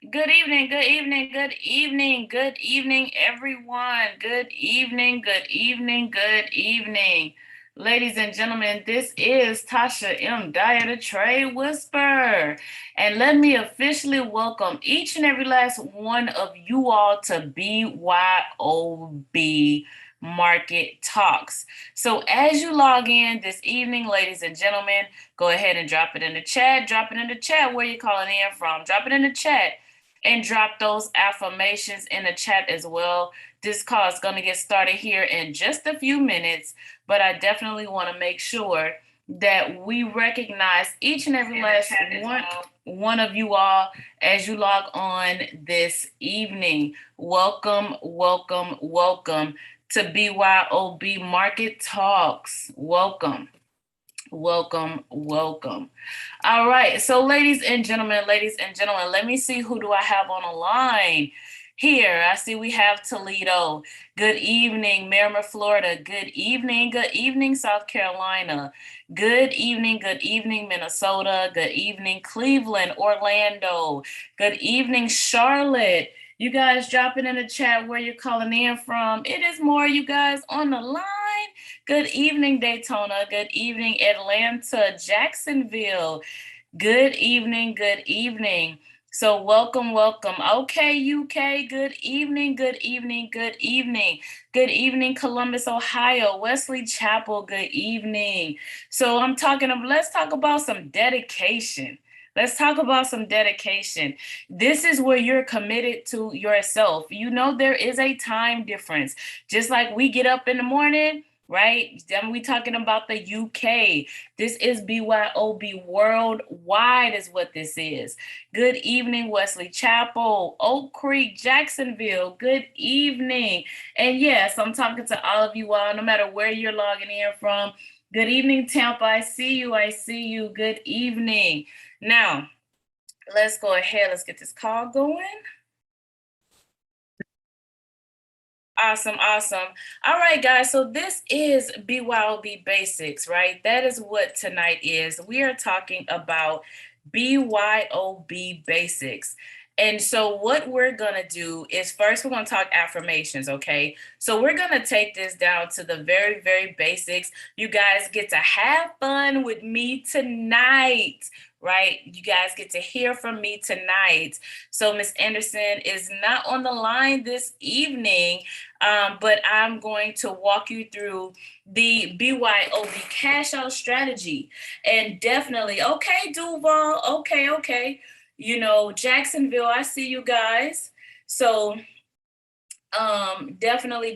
Good evening, good evening, good evening, good evening, everyone. Good evening, good evening, good evening. Ladies and gentlemen, this is Tasha M. Dyer, the Trade Whisperer. And let me officially welcome each and every last one of you all to BYOB Market Talks. So as you log in this evening, ladies and gentlemen, go ahead and drop it in the chat. Drop it in the chat where you're calling in from. Drop it in the chat and drop those affirmations in the chat as well. This call is going to get started here in just a few minutes, but I definitely want to make sure that we recognize each and every last one of you all as you log on this evening. Welcome, welcome, welcome to BYOB Market Talks. Welcome. Welcome, welcome. All right. So, ladies and gentlemen, let me see who do I have on the line here. I see we have Toledo. Good evening, Miramar, Florida. Good evening, South Carolina. Good evening, Minnesota. Good evening, Cleveland, Orlando. Good evening, Charlotte. You guys dropping in the chat where you're calling in from. It is more, you guys, on the line. Good evening, Daytona. Good evening, Atlanta, Jacksonville. Good evening, good evening. So welcome, welcome. Okay, UK, good evening, good evening, good evening. Good evening, Columbus, Ohio. Wesley Chapel, good evening. So let's talk about some dedication. Let's talk about some dedication. This is where you're committed to yourself. You know, there is a time difference. Just like we get up in the morning, right? Then we talking about the UK. This is BYOB worldwide is what this is. Good evening, Wesley Chapel, Oak Creek, Jacksonville. Good evening. And yes, I'm talking to all of you all, no matter where you're logging in from. Good evening, Tampa. I see you. I see you. Good evening. Now, let's go ahead. Let's get this call going. Awesome, awesome. All right, guys. So this is BYOB Basics, right? That is what tonight is. We are talking about BYOB Basics. And so what we're going to do is first we're going to talk affirmations, okay? So we're going to take this down to the very, very basics. You guys get to have fun with me tonight, right? You guys get to hear from me tonight. So Miss Anderson is not on the line this evening, but I'm going to walk you through the BYOB cash out strategy. And definitely, okay, Duval, okay. You know, Jacksonville, I see you guys. So definitely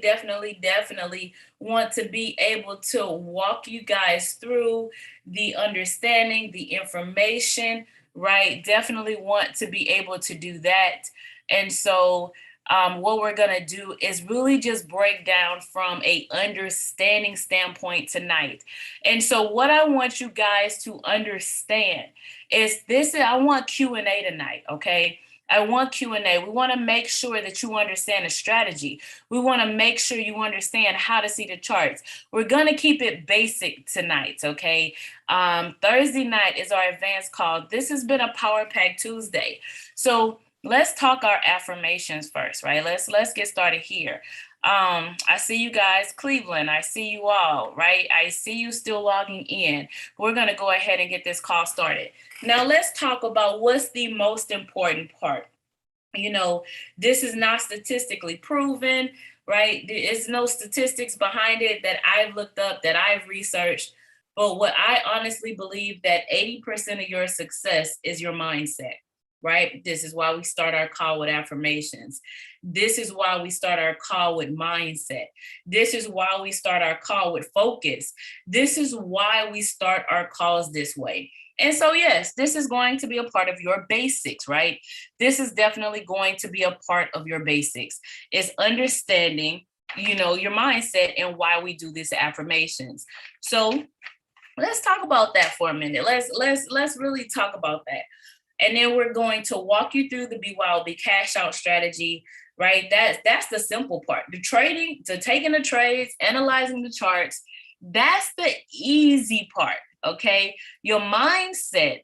want to be able to walk you guys through the understanding, the information, right? Definitely want to be able to do that. And so what we're going to do is really just break down from a understanding standpoint tonight. And so what I want you guys to understand is this, I want Q&A tonight, okay? I want Q&A. We want to make sure that you understand the strategy. We want to make sure you understand how to see the charts. We're going to keep it basic tonight, okay? Thursday night is our advanced call. This has been a Power Pack Tuesday. So let's talk our affirmations first, right? Let's get started here. I see you guys, Cleveland. I see you all, right? I see you still logging in. We're going to go ahead and get this call started. Now, let's talk about what's the most important part. You know, this is not statistically proven, right? There's no statistics behind it that I've looked up, that I've researched. But what I honestly believe that 80% of your success is your mindset, right? This is why we start our call with affirmations. This is why we start our call with mindset. This is why we start our call with focus. This is why we start our calls this way. And so, yes, this is going to be a part of your basics, right? This is definitely going to be a part of your basics. It's understanding, you know, your mindset and why we do these affirmations. So let's talk about that for a minute. Let's really talk about that. And then we're going to walk you through the BYOB cash out strategy, right? That's the simple part. The trading, to taking the trades, analyzing the charts, that's the easy part, okay? Your mindset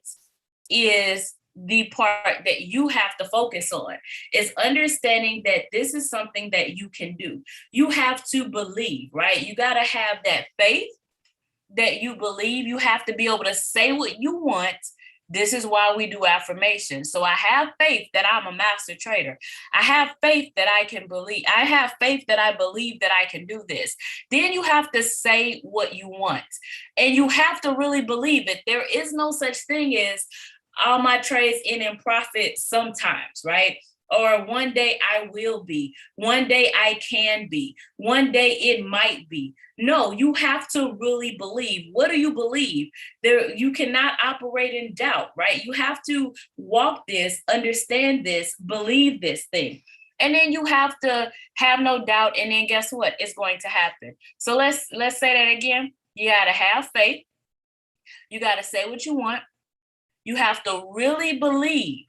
is the part that you have to focus on, is understanding that this is something that you can do. You have to believe, right? You got to have that faith that you believe. You have to be able to say what you want. This is why we do affirmations. So I have faith that I'm a master trader. I have faith that I can believe. I have faith that I believe that I can do this. Then you have to say what you want. And you have to really believe it. There is no such thing as all my trades end in profit sometimes, right? Or one day I will be, one day I can be, one day it might be. No, you have to really believe. What do you believe? There, you cannot operate in doubt, right? You have to walk this, understand this, believe this thing. And then you have to have no doubt. And then guess what? It's going to happen. So let's say that again. You got to have faith. You got to say what you want. You have to really believe.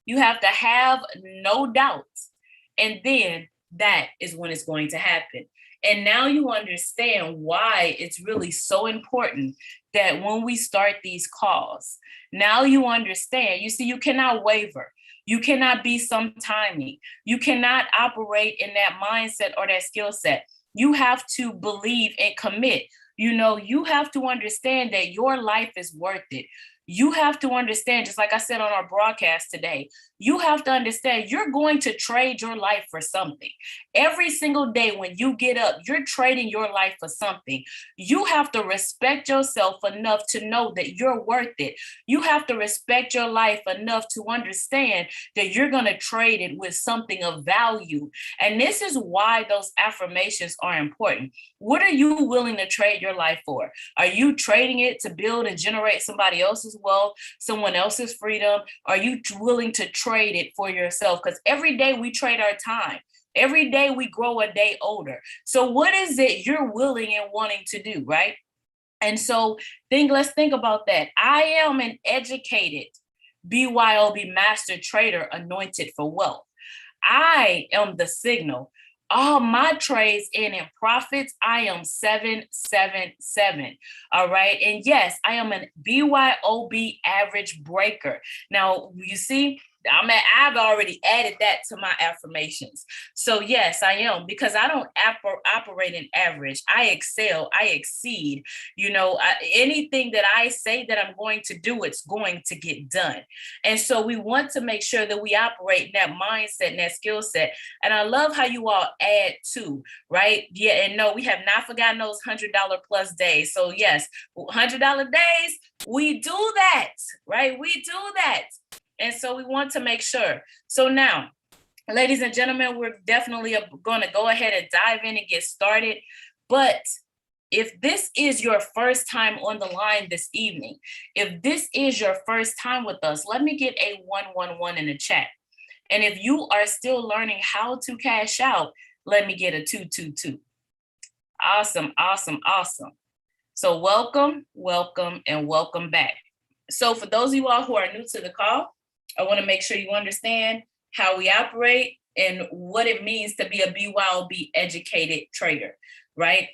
You have to have no doubts. And then that is when it's going to happen. And now you understand why it's really so important that when we start these calls, now you understand. You see, you cannot waver. You cannot be sometimey. You cannot operate in that mindset or that skill set. You have to believe and commit. You know, you have to understand that your life is worth it. You have to understand, just like I said on our broadcast today, you have to understand you're going to trade your life for something. Every single day when you get up, you're trading your life for something. You have to respect yourself enough to know that you're worth it. You have to respect your life enough to understand that you're going to trade it with something of value. And this is why those affirmations are important. What are you willing to trade your life for? Are you trading it to build and generate somebody else's wealth, someone else's freedom? Are you willing to trade it for yourself? Because every day we trade our time. Every day we grow a day older. So what is it you're willing and wanting to do, right? And so let's think about that. I am an educated BYOB master trader anointed for wealth. I am the signal. All my trades end in profits. I am 777. All right. And yes, I am an BYOB average breaker. Now, you see, I've already added that to my affirmations. So yes, I am, because I don't operate in average. I excel, I exceed. You know, anything that I say that I'm going to do, it's going to get done. And so we want to make sure that we operate in that mindset and that skill set. And I love how you all add to, right? Yeah, and no, we have not forgotten those $100 plus days. So yes, $100 days, we do that, right? We do that. And so we want to make sure. So now, ladies and gentlemen, we're definitely going to go ahead and dive in and get started. But if this is your first time on the line this evening, if this is your first time with us, let me get a 111 in the chat. And if you are still learning how to cash out, let me get a 222. Awesome, awesome, awesome. So welcome, welcome, and welcome back. So for those of you all who are new to the call, I want to make sure you understand how we operate and what it means to be a BYOB educated trader, right?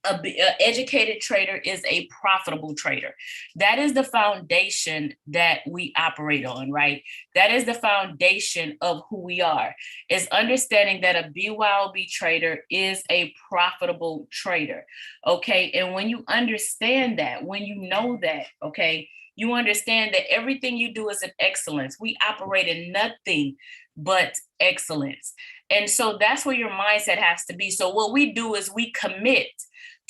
An educated trader is a profitable trader. That is the foundation that we operate on, right? That is the foundation of who we are, is understanding that a BYOB trader is a profitable trader, okay? And when you understand that, when you know that, okay, you understand that everything you do is an excellence. We operate in nothing but excellence. And so that's where your mindset has to be. So what we do is we commit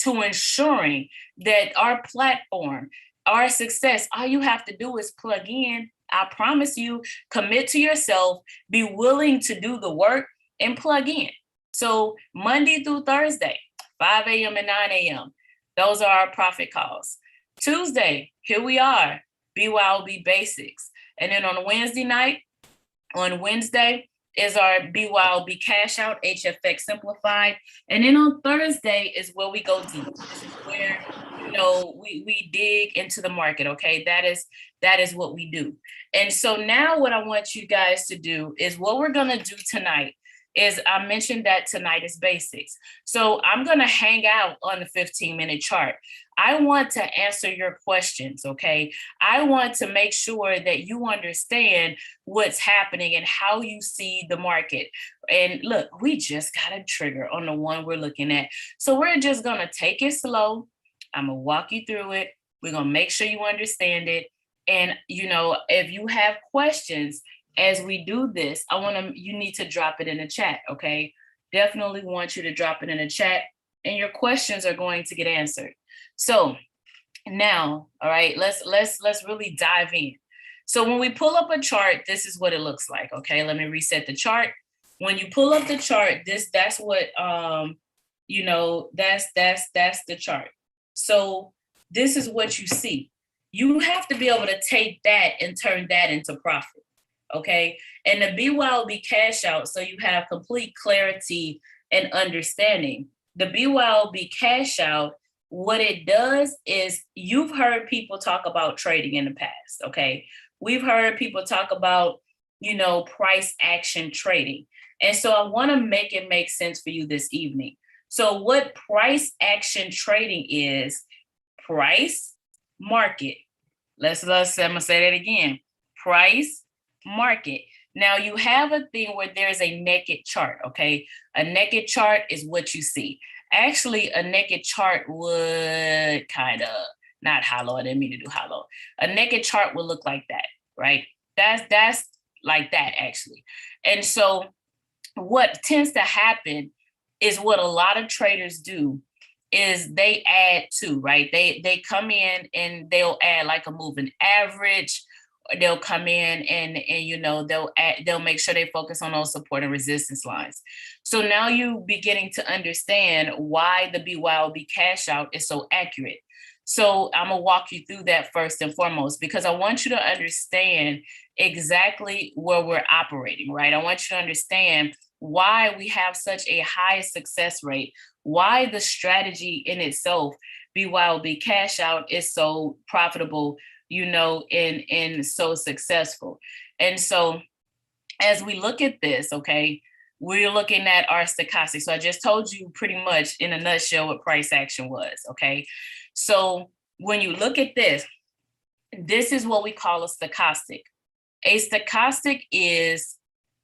to ensuring that our platform, our success, all you have to do is plug in. I promise you, commit to yourself, be willing to do the work and plug in. So Monday through Thursday, 5 a.m. and 9 a.m., those are our profit calls. Tuesday, here we are, BYOB basics. And then on Wednesday night, on Wednesday is our BYOB cash out, HFX simplified. And then on Thursday is where we go deep. This is where, you know, we dig into the market, okay? That is what we do. And so now what I want you guys to do is what we're gonna do tonight is I mentioned that tonight is basics. So I'm going to hang out on the 15-minute chart. I want to answer your questions, okay? I want to make sure that you understand what's happening and how you see the market. And look, we just got a trigger on the one we're looking at. So we're just going to take it slow. I'm going to walk you through it. We're going to make sure you understand it. And, if you have questions as we do this, you need to drop it in the chat, okay? Definitely want you to drop it in the chat, and your questions are going to get answered. So now, all right, let's really dive in. So when we pull up a chart, this is what it looks like, okay? Let me reset the chart. When you pull up the chart, that's what that's the chart. So this is what you see. You have to be able to take that and turn that into profit, okay? And the BYOB cash out, so you have complete clarity and understanding. The BYOB cash out, what it does is, you've heard people talk about trading in the past, okay? We've heard people talk about, price action trading. And so I want to make it make sense for you this evening. So what price action trading is: price, market. I'm gonna say that again. Price, market. Now you have a thing where there's a naked chart, okay? A naked chart is what you see. Actually, a naked chart would not hollow. I didn't mean to do hollow. A naked chart would look like that, right? That's like that, actually. And so what tends to happen is, what a lot of traders do is they add to, right? They come in and they'll add like a moving average. They'll come in and they'll make sure they focus on those support and resistance lines. So now you beginning to understand why the BYOB cash out is so accurate. So I'm gonna walk you through that first and foremost, because I want you to understand exactly where we're operating, right? I want you to understand why we have such a high success rate, why the strategy in itself, BYOB cash out, is so profitable, and so successful. And so as we look at this, okay, we're looking at our stochastic. So I just told you pretty much in a nutshell what price action was, okay? So when you look at this is what we call a stochastic. A stochastic is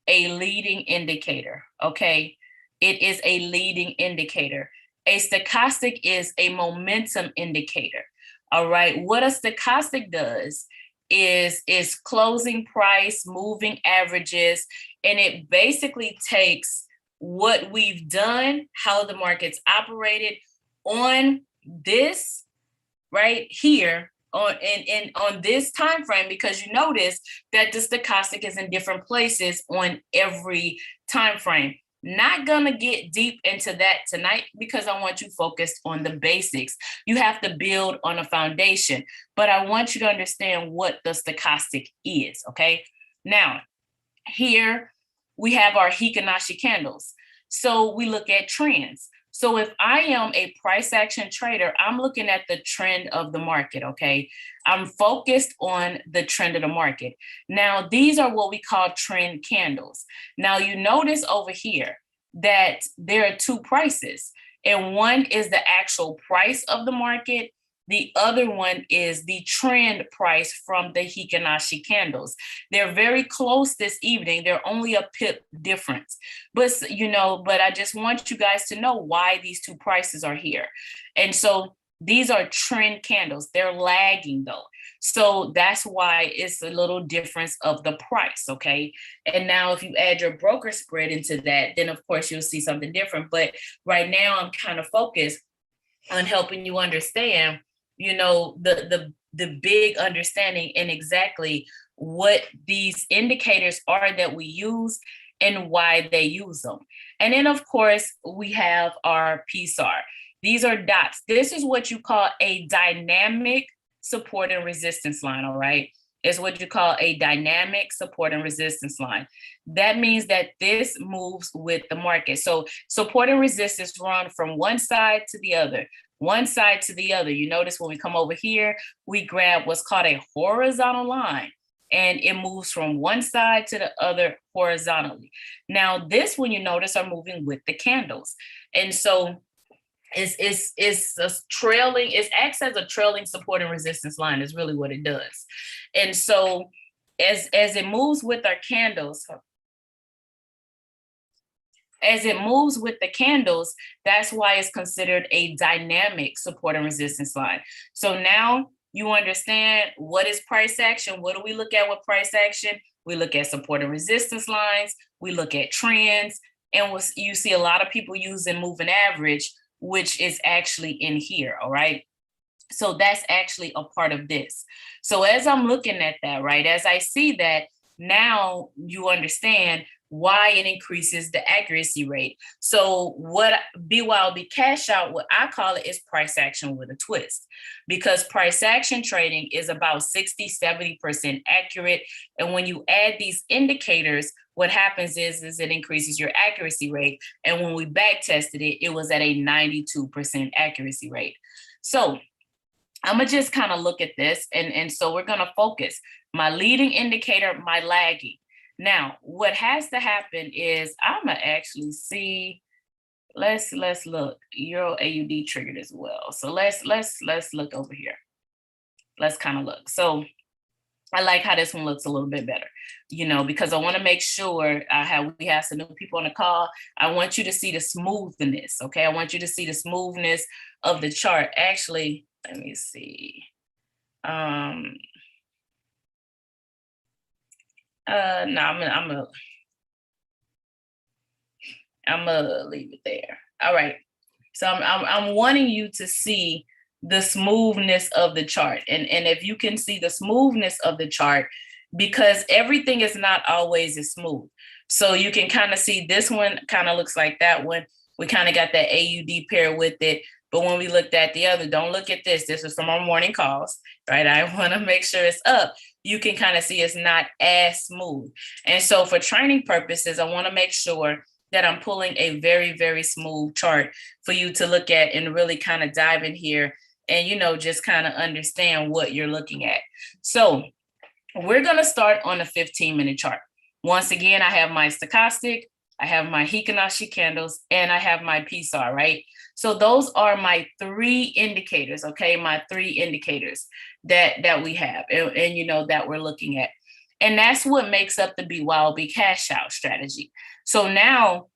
a leading indicator, okay? It is a leading indicator. A stochastic is a momentum indicator, all right? What a stochastic does is closing price, moving averages, and it basically takes what we've done, how the market's operated on this right here, on this time frame, because you notice that the stochastic is in different places on every time frame. Not gonna get deep into that tonight because I want you focused on the basics. You have to build on a foundation, but I want you to understand what the stochastic is, okay? Now, here we have our Hikanashi candles. So we look at trends. So if I am a price action trader, I'm looking at the trend of the market, okay? I'm focused on the trend of the market. Now, these are what we call trend candles. Now, you notice over here that there are two prices, and one is the actual price of the market. The other one is the trend price from the Hikanashi candles. They're very close this evening. They're only a pip difference. But I just want you guys to know why these two prices are here. And so these are trend candles. They're lagging though. So that's why it's a little difference of the price, okay? And now if you add your broker spread into that, then of course you'll see something different. But right now I'm kind of focused on helping you understand the big understanding and exactly what these indicators are that we use and why they use them. And then of course we have our PSAR. These are dots. This is what you call a dynamic support and resistance line, all right? It's what you call a dynamic support and resistance line. That means that this moves with the market. So support and resistance run from one side to the other. One side to the other. You notice when we come over here, we grab what's called a horizontal line. and it moves from one side to the other horizontally. Now, this one, you notice, are moving with the candles. And so it's a trailing, it acts as a trailing support and resistance line is really what it does. And so as it moves with our candles, that's why it's considered a dynamic support and resistance line. So now you understand what is price action. What do we look at with price action? We look at support and resistance lines. We look at trends. And you see a lot of people using moving average, which is actually in here, all right? So that's actually a part of this. So as I'm looking at that, right, as I see that, now you understand why it increases the accuracy rate. So what BYOB cash out, what I call it, is price action with a twist, because price action trading is about 60-70% accurate. And when you add these indicators, what happens is it increases your accuracy rate. And when we back tested it, it was at a 92% accuracy rate. So I'm gonna just kind of look at this. And so we're gonna focus my leading indicator, my lagging. Now, what has to happen is I'm gonna actually see, let's look, Euro AUD triggered as well. So let's look over here. Let's kind of look. So I like how this one looks a little bit better, you know, because I want to make sure we have some new people on the call. I want you to see the smoothness, okay? I want you to see the smoothness of the chart. Actually, let me see. No, I'm gonna leave it there. All right. So I'm wanting you to see the smoothness of the chart. And if you can see the smoothness of the chart, because everything is not always as smooth. So you can kind of see this one kind of looks like that one. We kind of got that AUD pair with it. But when we looked at the other, don't look at this. This is from our morning calls, right? I want to make sure it's up. You can kind of see it's not as smooth. And so for training purposes, I want to make sure that I'm pulling a very, very smooth chart for you to look at and really kind of dive in here and, you know, just kind of understand what you're looking at. So we're going to start on a 15-minute chart. Once again, I have my stochastic, I have my Hikanashi candles, and I have my PSAR, right? So those are my three indicators, okay? My three indicators that we have and you know, that we're looking at. And that's what makes up the BYOB cash out strategy. So now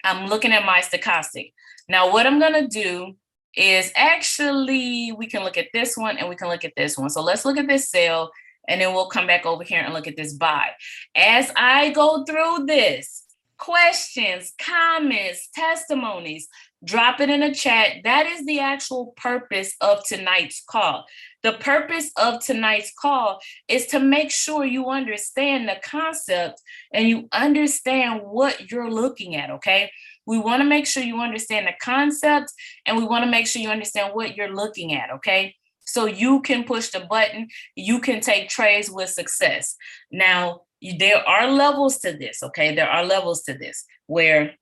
I'm looking at my stochastic. Now what I'm gonna do is actually, we can look at this one and we can look at this one. So let's look at this sell and then we'll come back over here and look at this buy. As I go through this, questions, comments, testimonies, drop it in the chat. That is the actual purpose of tonight's call. The purpose of tonight's call is to make sure you understand the concept and you understand what you're looking at, okay? We want to make sure you understand the concept and we want to make sure you understand what you're looking at, okay? So you can push the button, you can take trades with success. Now, there are levels to this, okay? There are levels to this where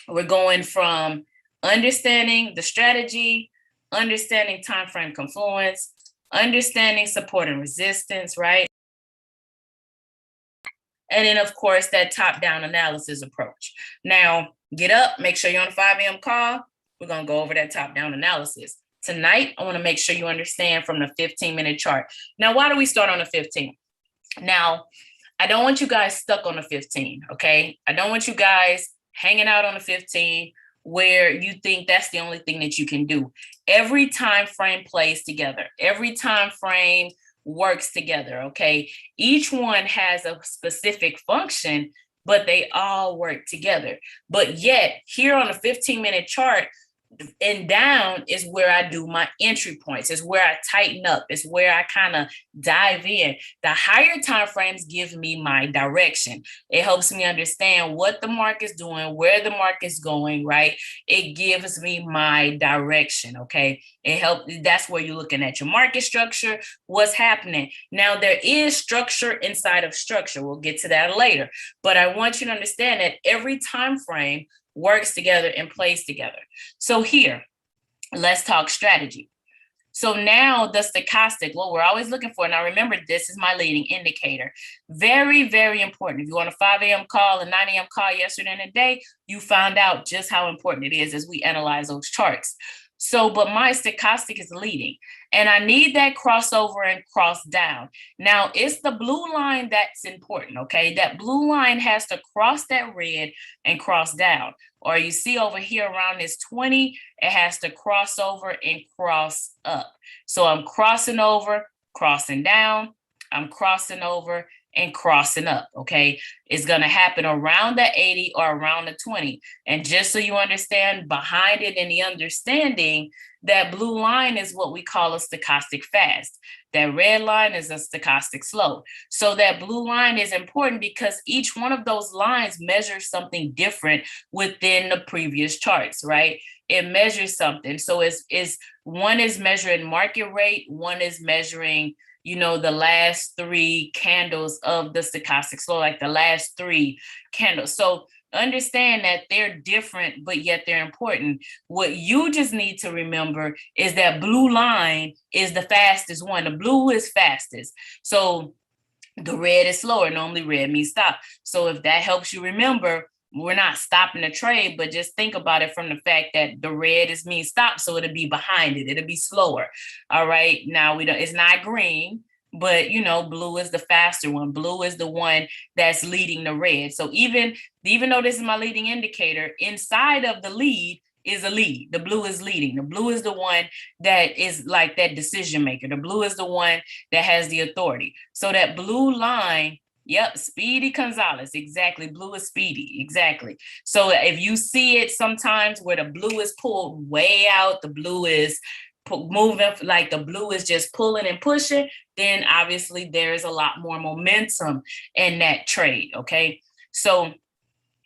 we're going from understanding the strategy, understanding time frame confluence, understanding support and resistance, right? And then, of course, that top-down analysis approach. Now, get up, make sure you're on the 5 a.m. call. We're going to go over that top-down analysis. Tonight, I want to make sure you understand from the 15-minute chart. Now, why do we start on the 15? Now, I don't want you guys stuck on the 15, okay? I don't want you guys hanging out on the 15 where you think that's the only thing that you can do. Every time frame plays together. Every time frame works together, okay? Each one has a specific function, but they all work together. But yet, here on the 15-minute chart, and down is where I do my entry points. It's where I tighten up. It's where I kind of dive in. The higher time frames give me my direction. It helps me understand what the market's doing, where the market's going, right? It gives me my direction, okay? That's where you're looking at your market structure, what's happening. Now, there is structure inside of structure. We'll get to that later. But I want you to understand that every time frame works together and plays together. So here, let's talk strategy. So now the stochastic, what we're always looking for, now remember, this is my leading indicator. Very, very important. If you want a 5 a.m. call, a 9 a.m. call yesterday and today, you found out just how important it is as we analyze those charts. So, but my stochastic is leading, and I need that crossover and cross down. Now, it's the blue line that's important, okay? That blue line has to cross that red and cross down. Or you see over here around this 20, it has to cross over and cross up. So I'm crossing over, crossing down, I'm crossing over and crossing up, okay? It's gonna happen around the 80 or around the 20. And just so you understand, behind it and the understanding, that blue line is what we call a stochastic fast. That red line is a stochastic slow. So that blue line is important because each one of those lines measures something different within the previous charts, right? It measures something. So it's one is measuring market rate, one is measuring, you know, the last 3 candles of the stochastic slow, like the last 3 candles. So understand that they're different, but yet they're important. What you just need to remember is that blue line is the fastest one. The blue is fastest. So the red is slower. Normally red means stop. So if that helps you remember, we're not stopping the trade, but just think about it from the fact that the red is means stop. So it'll be behind it. It'll be slower. All right. Now it's not green, but you know, blue is the faster one. Blue is the one that's leading the red. So even though this is my leading indicator, inside of the lead is a lead. The blue is leading. The blue is the one that is like that decision maker. The blue is the one that has the authority. So that blue line, yep, Speedy Gonzalez, exactly. Blue is Speedy, exactly. So if you see it sometimes where the blue is pulled way out, the blue is moving, like the blue is just pulling and pushing, then obviously there is a lot more momentum in that trade, okay? So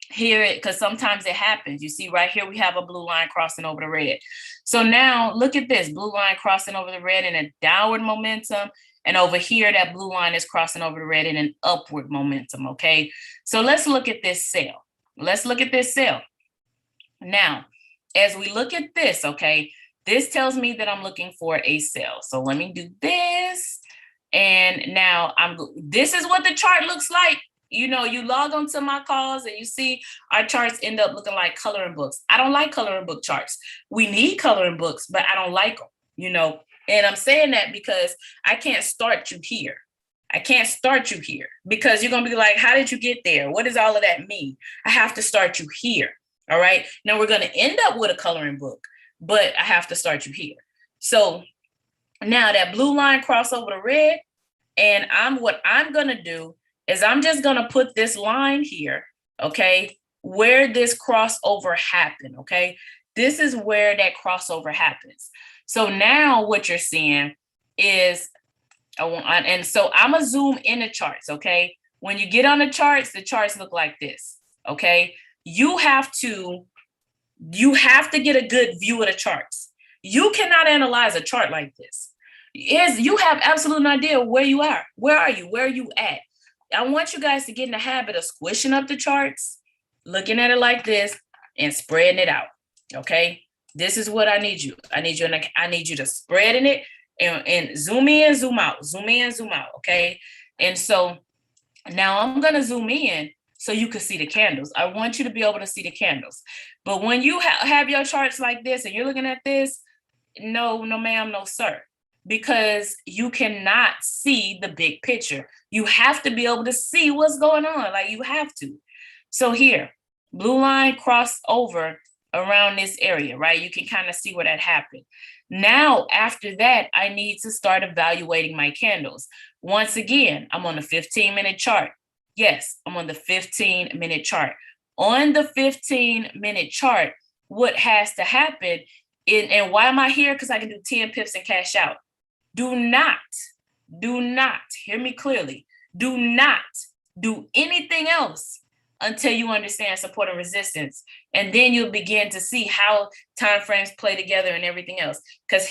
here, because sometimes it happens, you see right here, we have a blue line crossing over the red. So now look at this, blue line crossing over the red in a downward momentum. And over here, that blue line is crossing over the red in an upward momentum, okay? So let's look at this sell. Let's look at this sell. Now, as we look at this, okay, this tells me that I'm looking for a sell. So let me do this. And now this is what the chart looks like. You know, you log on to my calls and you see our charts end up looking like coloring books. I don't like coloring book charts. We need coloring books, but I don't like them, you know. And I'm saying that because I can't start you here. I can't start you here because you're going to be like, how did you get there? What does all of that mean? I have to start you here. All right. Now we're going to end up with a coloring book, but I have to start you here. So now that blue line cross over the red, and what I'm going to do is I'm just going to put this line here, okay, where this crossover happened, okay? This is where that crossover happens. So now what you're seeing is, and so I'm going to zoom in the charts, okay? When you get on the charts look like this, okay? You have to get a good view of the charts. You cannot analyze a chart like this. You have absolute no idea where you are. Where are you? Where are you at? I want you guys to get in the habit of squishing up the charts, looking at it like this, and spreading it out. Okay, this is what I need you. I need you to spread in it and zoom in, zoom out, zoom in, zoom out. Okay, and so now I'm gonna zoom in so you can see the candles. I want you to be able to see the candles. But when you have your charts like this and you're looking at this, no, ma'am, no, sir. Because you cannot see the big picture. You have to be able to see what's going on. Like you have to. So here, blue line cross over around this area, right? You can kind of see where that happened. Now, after that, I need to start evaluating my candles. Once again, I'm on the 15-minute chart. Yes, I'm on the 15-minute chart. On the 15-minute chart, what has to happen, and why am I here? Because I can do 10 pips and cash out. Do not, hear me clearly, do not do anything else until you understand support and resistance. And then you'll begin to see how time frames play together and everything else. Because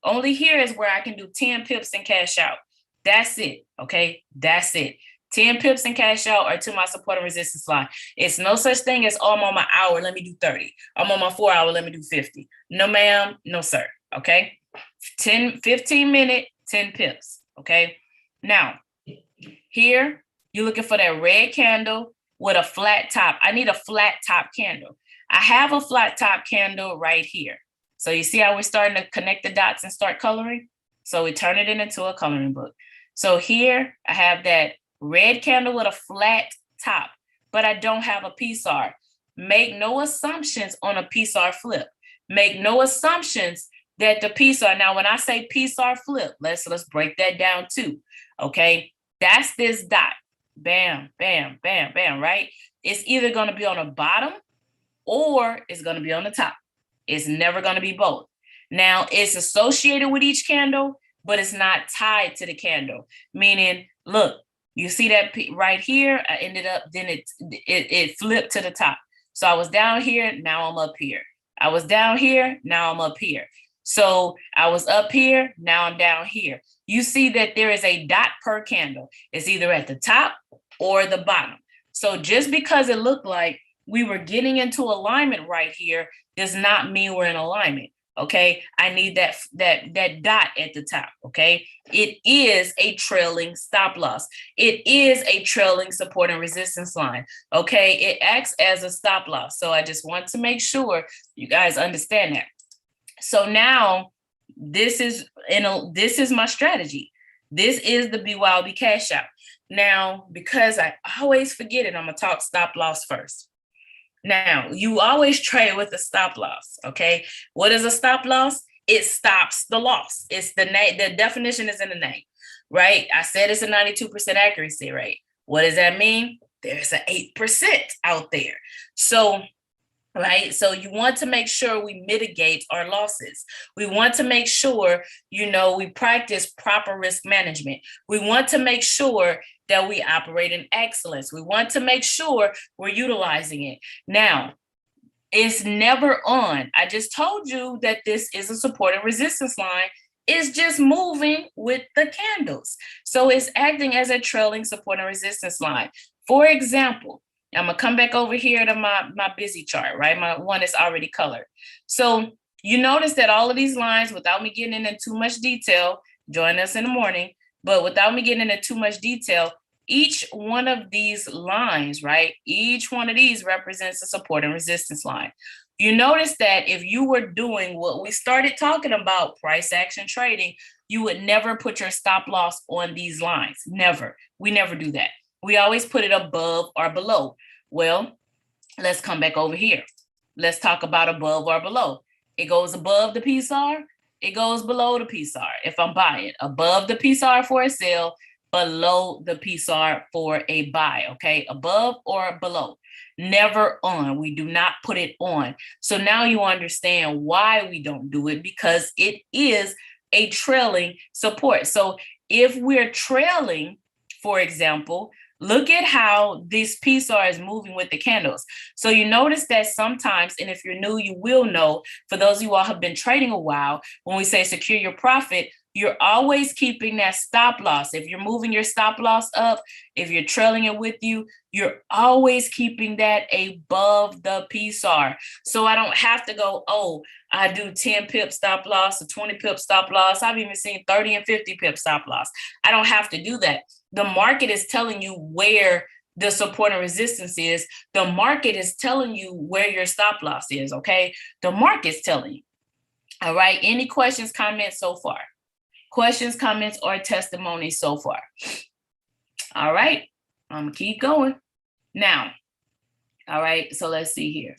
only here is where I can do 10 pips and cash out. That's it, okay? That's it. 10 pips and cash out are to my support and resistance line. It's no such thing as, oh, I'm on my hour, let me do 30. I'm on my 4 hour, let me do 50. No, ma'am, no, sir, okay? 15 minute, 10 pips, okay? Now, here, you're looking for that red candle with a flat top. I need a flat top candle. I have a flat top candle right here. So you see how we're starting to connect the dots and start coloring? So we turn it into a coloring book. So here I have that red candle with a flat top, but I don't have a PSAR. Make no assumptions on a PSAR flip. Make no assumptions that the PSAR, now when I say PSAR flip, let's break that down too, okay? That's this dot, bam, bam, bam, bam, right? It's either gonna be on the bottom or it's gonna be on the top. It's never gonna be both. Now it's associated with each candle, but it's not tied to the candle. Meaning, look, you see that right here, I ended up, then it flipped to the top. So I was down here, now I'm up here. I was down here, now I'm up here. So I was up here, now I'm down here. You see that there is a dot per candle. It's either at the top or the bottom. So just because it looked like we were getting into alignment right here does not mean we're in alignment, okay? I need that dot at the top, okay? It is a trailing stop loss. It is a trailing support and resistance line, okay? It acts as a stop loss. So I just want to make sure you guys understand that. So now this is my strategy. This is the BYOB cash out. Now, because I always forget it, I'm gonna talk stop loss first. Now, you always trade with a stop loss, okay? What is a stop loss? It stops the loss. It's the name, the definition is in the name, right? I said it's a 92% accuracy rate. What does that mean? There's an 8% out there. So, right? So you want to make sure we mitigate our losses. We want to make sure, we practice proper risk management. We want to make sure that we operate in excellence. We want to make sure we're utilizing it. Now, it's never on. I just told you that this is a support and resistance line. It's just moving with the candles. So it's acting as a trailing support and resistance line. For example, I'm gonna come back over here to my busy chart, right? My one is already colored. So you notice that all of these lines, without me getting into too much detail, join us in the morning, but without me getting into too much detail, each one of these lines, right? Each one of these represents a support and resistance line. You notice that if you were doing what we started talking about, price action trading, you would never put your stop loss on these lines. Never. We never do that. We always put it above or below. Well, let's come back over here. Let's talk about above or below. It goes above the PSAR. It goes below the PSAR. If I'm buying above the PSAR for a sell, below the PSAR for a buy, okay? Above or below, never on. We do not put it on. So now you understand why we don't do it, because it is a trailing support. So if we're trailing, for example, look at how this PSAR is moving with the candles. So you notice that sometimes, and if you're new, you will know, for those of you all who have been trading a while, when we say secure your profit, you're always keeping that stop loss. If you're moving your stop loss up, if you're trailing it with you, you're always keeping that above the PSAR. So I don't have to go, oh, I do 10 pip stop loss, or 20 pip stop loss. I've even seen 30 and 50 pip stop loss. I don't have to do that. The market is telling you where the support and resistance is. The market is telling you where your stop loss is, okay? The market's telling you. All right, any questions, comments so far? Questions, comments, or testimonies so far? All right, I'm gonna keep going. Now, all right, so let's see here.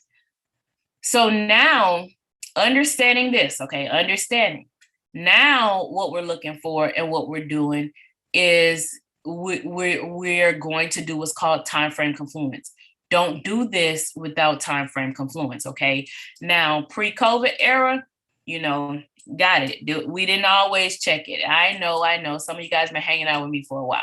So now, understanding this, okay, understanding. Now what we're looking for and what we're doing is we're going to do what's called time frame confluence. Don't do this without time frame confluence, okay? Now, pre-COVID era, got it. We didn't always check it. I know. Some of you guys been hanging out with me for a while.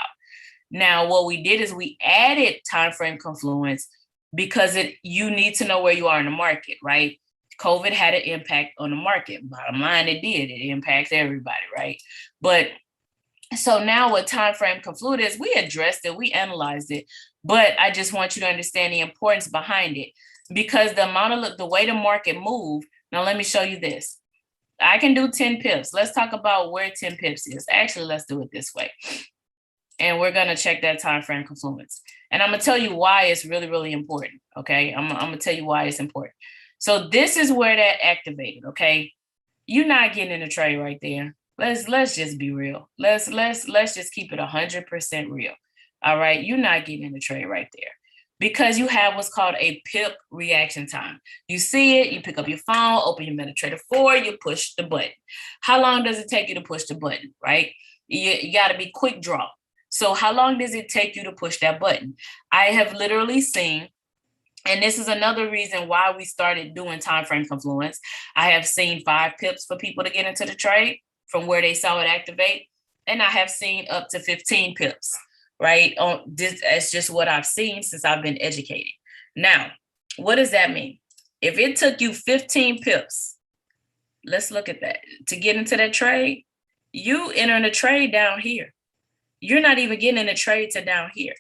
Now, what we did is we added time frame confluence because you need to know where you are in the market, right? COVID had an impact on the market. Bottom line, it did. It impacts everybody, right? But so now what time frame confluence is, we addressed it, we analyzed it, but I just want you to understand the importance behind it, because the way the market moved. Now, let me show you this. I can do 10 pips. Let's talk about where 10 pips is. Actually, let's do it this way. And we're going to check that time frame confluence. And I'm going to tell you why it's really, really important. Okay. I'm going to tell you why it's important. So this is where that activated. Okay. You're not getting in the trade right there. Let's just be real. Let's just keep it 100% real. All right. You're not getting in the trade right there because you have what's called a pip reaction time. You see it, you pick up your phone, open your MetaTrader 4, you push the button. How long does it take you to push the button, right? You got to be quick draw. So how long does it take you to push that button? I have literally seen, and this is another reason why we started doing time frame confluence. I have seen 5 pips for people to get into the trade from where they saw it activate. And I have seen up to 15 pips, right? That's just what I've seen since I've been educated. Now, what does that mean? If it took you 15 pips, let's look at that, to get into that trade, you enter the trade down here. You're not even getting in the trade to down here.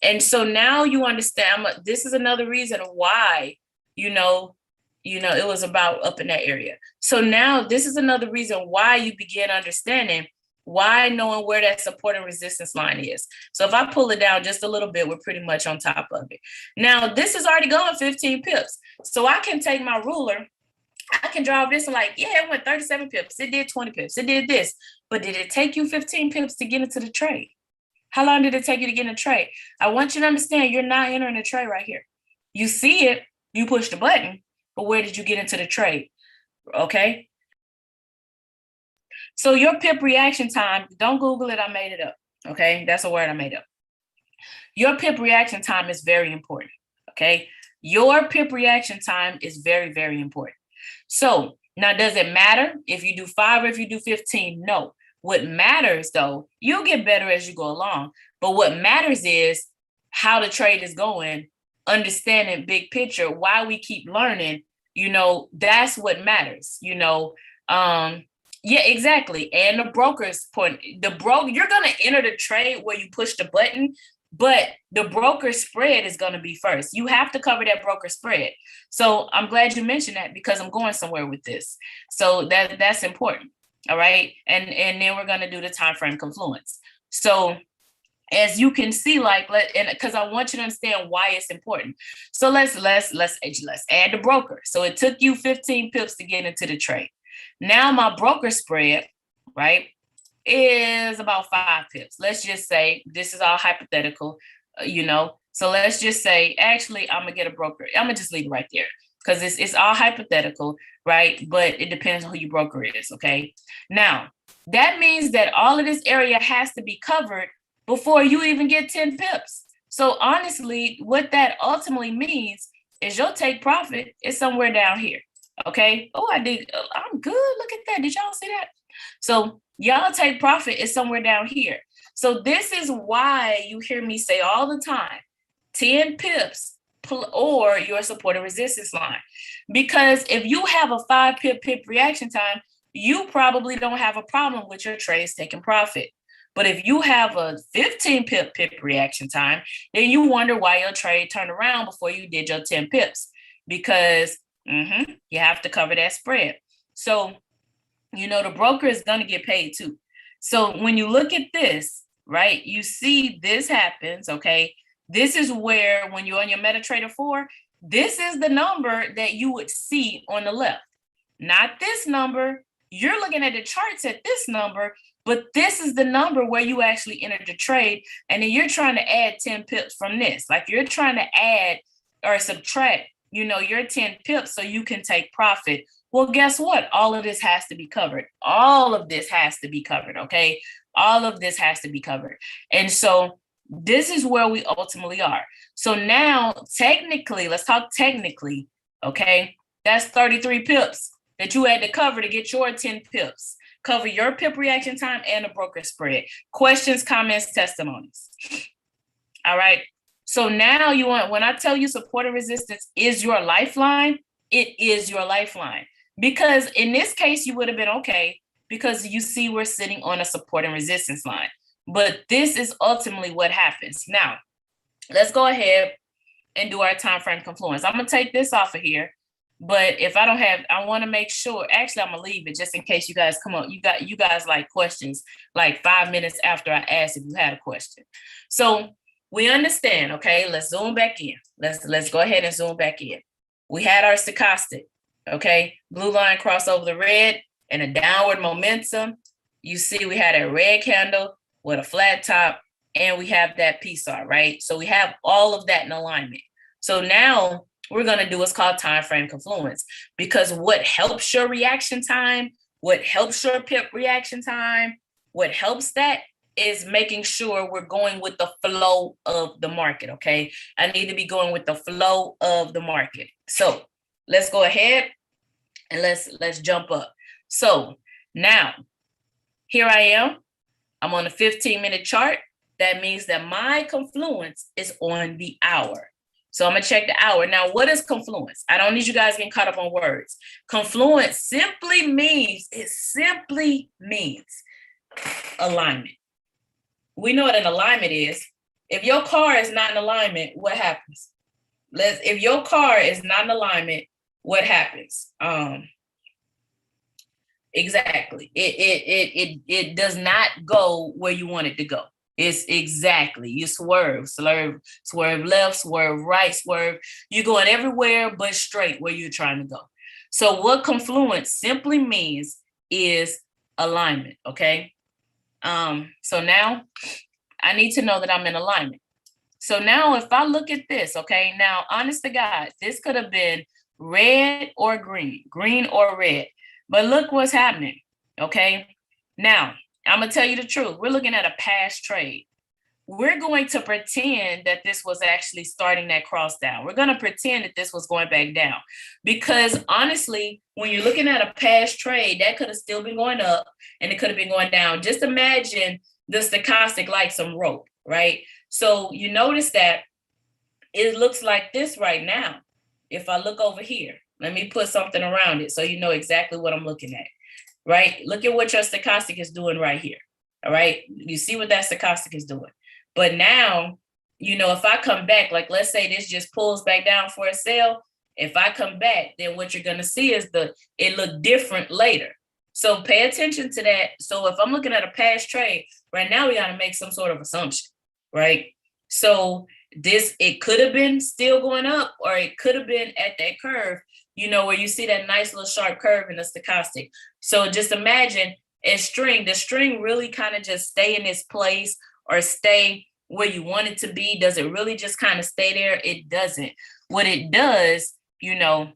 And so now you understand, this is another reason why, it was about up in that area. So now this is another reason why you begin understanding why, knowing where that support and resistance line is. So if I pull it down just a little bit, we're pretty much on top of it. Now, this is already going 15 pips. So I can take my ruler, I can draw this and it went 37 pips. It did 20 pips. It did this. But did it take you 15 pips to get into the trade? How long did it take you to get in a trade? I want you to understand you're not entering a trade right here. You see it, you push the button, but where did you get into the trade? Okay. So your pip reaction time, don't Google it, I made it up. Okay. That's a word I made up. Your pip reaction time is very important. Okay. Your pip reaction time is very, very important. So now, does it matter if you do 5 or if you do 15? No. What matters, though, you'll get better as you go along. But what matters is how the trade is going, understanding big picture, why we keep learning, that's what matters, Yeah, exactly. And the broker's point, you're going to enter the trade where you push the button, but the broker spread is going to be first. You have to cover that broker spread. So I'm glad you mentioned that because I'm going somewhere with this. So that's important. All right. And then we're going to do the time frame confluence. So as you can see, because I want you to understand why it's important. So let's add the broker. So it took you 15 pips to get into the trade. Now my broker spread, right, is about 5 pips. Let's just say this is all hypothetical, So let's just say, actually, I'm gonna get a broker. I'm gonna just leave it right there because it's all hypothetical, right? But it depends on who your broker is. Okay. Now that means that all of this area has to be covered before you even get 10 pips. So honestly, what that ultimately means is your take profit is somewhere down here. Okay. Oh, I'm good. Look at that. Did y'all see that? So y'all take profit is somewhere down here. So this is why you hear me say all the time, 10 pips or your support and resistance line. Because if you have a 5 pip reaction time, you probably don't have a problem with your trades taking profit. But if you have a 15 pip reaction time, then you wonder why your trade turned around before you did your 10 pips, because you have to cover that spread. So, the broker is going to get paid too. So when you look at this, right, you see this happens, okay? This is where when you're on your MetaTrader 4, this is the number that you would see on the left. Not this number. You're looking at the charts at this number, but this is the number where you actually entered the trade. And then you're trying to add 10 pips from this. Like you're trying to add or subtract, your 10 pips so you can take profit. Well, guess what? All of this has to be covered. All of this has to be covered, okay? All of this has to be covered. And so this is where we ultimately are. So now, technically, let's talk technically, okay? That's 33 pips that you had to cover to get your 10 pips. Cover your pip reaction time and the broker spread. Questions, comments, testimonies. All right. So now when I tell you support and resistance is your lifeline, it is your lifeline. Because in this case, you would have been okay because you see we're sitting on a support and resistance line. But this is ultimately what happens. Now, let's go ahead and do our time frame confluence. I'm going to take this off of here But if I don't have, I want to make sure, actually, I'm gonna leave it just in case you guys come on. You guys like questions like 5 minutes after I asked if you had a question. So we understand, okay? Let's zoom back in. Let's go ahead and zoom back in. We had our stochastic, okay? Blue line cross over the red and a downward momentum. You see we had a red candle with a flat top, and we have that PSAR, right? So we have all of that in alignment. So now we're going to do what's called time frame confluence, because what helps your reaction time, what helps your pip reaction time, what helps that is making sure we're going with the flow of the market, okay? I need to be going with the flow of the market. So let's go ahead and let's jump up. So now, here I am. I'm on a 15-minute chart. That means that my confluence is on the hour. So I'm gonna check the hour. Now, what is confluence? I don't need you guys getting caught up on words. Confluence simply means alignment. We know what an alignment is. If your car is not in alignment, what happens? If your car is not in alignment, what happens? Exactly. It does not go where you want it to go. It's exactly, you swerve left, swerve right, swerve. You're going everywhere but straight where you're trying to go. So what confluence simply means is alignment, okay? So now I need to know that I'm in alignment. So now if I look at this, okay, now honest to God, this could have been red or green or red, but look what's happening, okay? Now, I'm gonna tell you the truth. We're looking at a past trade. We're going to pretend that this was actually starting that cross down. We're gonna pretend that this was going back down, because honestly, when you're looking at a past trade, that could have still been going up and it could have been going down. Just imagine the stochastic like some rope, right? So you notice that it looks like this right now. If I look over here, let me put something around it so you know exactly what I'm looking at, right? Look at what your stochastic is doing right here, all right? You see what that stochastic is doing. But now, you know, if I come back, like let's say this just pulls back down for a sell, if I come back, then what you're gonna see is it look different later. So pay attention to that. So if I'm looking at a past trade, right now we gotta make some sort of assumption, right? So it could have been still going up, or it could have been at that curve, you know, where you see that nice little sharp curve in the stochastic. So just imagine the string really kind of just stay in its place or stay where you want it to be. Does it really just kind of stay there? It doesn't. What it does, you know,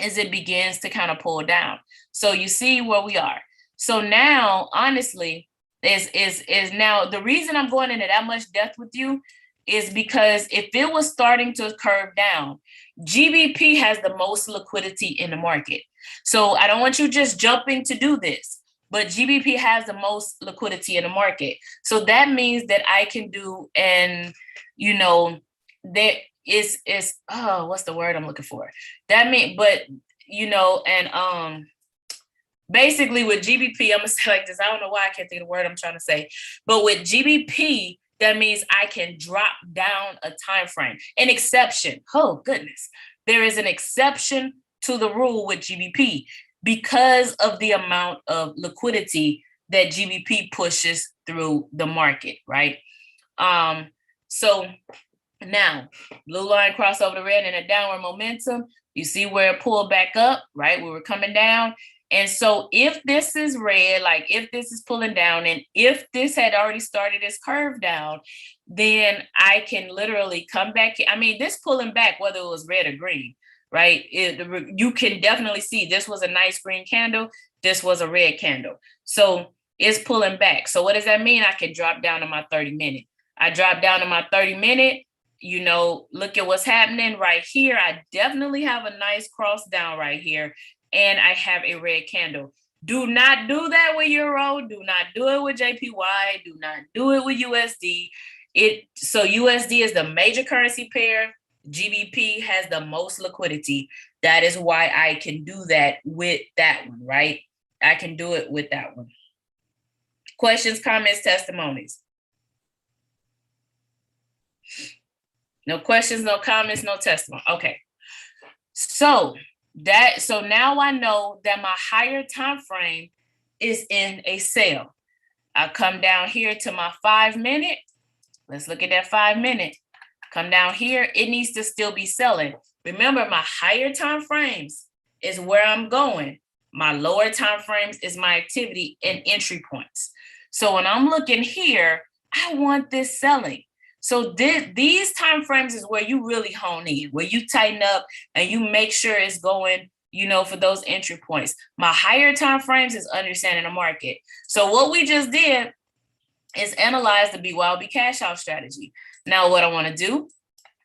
is it begins to kind of pull down. So you see where we are. So now, honestly, is now the reason I'm going into that much depth with you is because if it was starting to curve down, GBP has the most liquidity in the market. So I don't want you just jumping to do this, but GBP has the most liquidity in the market. So that means that I can do, and you know, there is what's the word I'm looking for? That mean, but you know, and basically with GBP, I'm gonna say like this. I don't know why I can't think of the word I'm trying to say, but with GBP, that means I can drop down a time frame. An exception. Oh goodness, there is an exception to the rule with GBP because of the amount of liquidity that GBP pushes through the market, right? So now blue line cross over the red and a downward momentum. You see where it pulled back up, right? We were coming down. And so if this is red, like if this is pulling down, and if this had already started its curve down, then I can literally come back. I mean, this pulling back, whether it was red or green, right? You can definitely see this was a nice green candle. This was a red candle. So it's pulling back. So what does that mean? I can drop down to my 30-minute. I drop down to my 30-minute. You know, look at what's happening right here. I definitely have a nice cross down right here. And I have a red candle. Do not do that with Euro. Do not do it with JPY. Do not do it with USD. So USD is the major currency pair. GBP has the most liquidity. That is why I can do that with that one, right? I can do it with that one. Questions, comments, testimonies? No questions, no comments, no testimony. Okay. So So now I know that my higher time frame is in a sale. I come down here to my 5 minute. Let's look at that 5 minute. Come down here, it needs to still be selling. Remember, my higher time frames is where I'm going. My lower time frames is my activity and entry points. So when I'm looking here, I want this selling. So these time frames is where you really hone in, where you tighten up and you make sure it's going, for those entry points. My higher time frames is understanding the market. So what we just did is analyze the BYOB cash out strategy. Now, what I want to do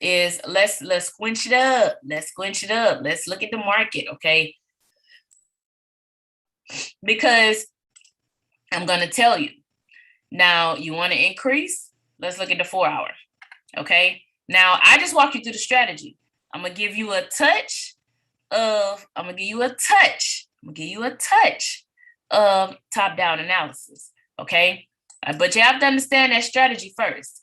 is let's squinch it up. Let's squinch it up. Let's look at the market, okay? Because I'm going to tell you. Now, you want to increase? Let's look at the 4 hour, okay? Now, I just walked you through the strategy. I'm going to give you a touch of top-down analysis, okay? But you have to understand that strategy first.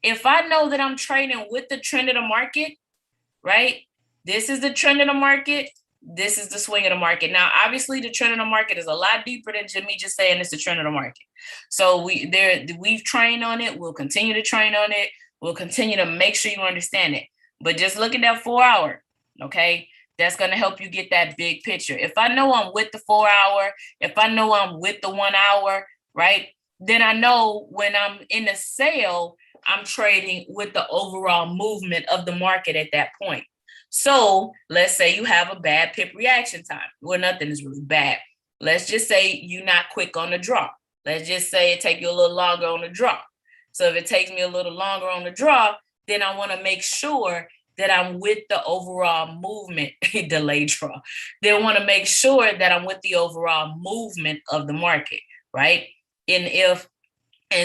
If I know that I'm trading with the trend of the market, right? This is the trend of the market. This is the swing of the market. Now, obviously, the trend of the market is a lot deeper than me just saying it's the trend of the market. So we've trained on it. We'll continue to train on it. We'll continue to make sure you understand it. But just look at that 4 hour, okay? That's going to help you get that big picture. If I know I'm with the 4 hour, if I know I'm with the 1 hour, right? Then I know when I'm in a sale, I'm trading with the overall movement of the market at that point. So let's say you have a bad pip reaction time. Well, nothing is really bad. Let's just say you're not quick on the draw. Let's just say it takes you a little longer on the draw. So if it takes me a little longer on the draw, then I want to make sure that I'm with the overall movement, delayed draw. They want to make sure that I'm with the overall movement of the market, right? And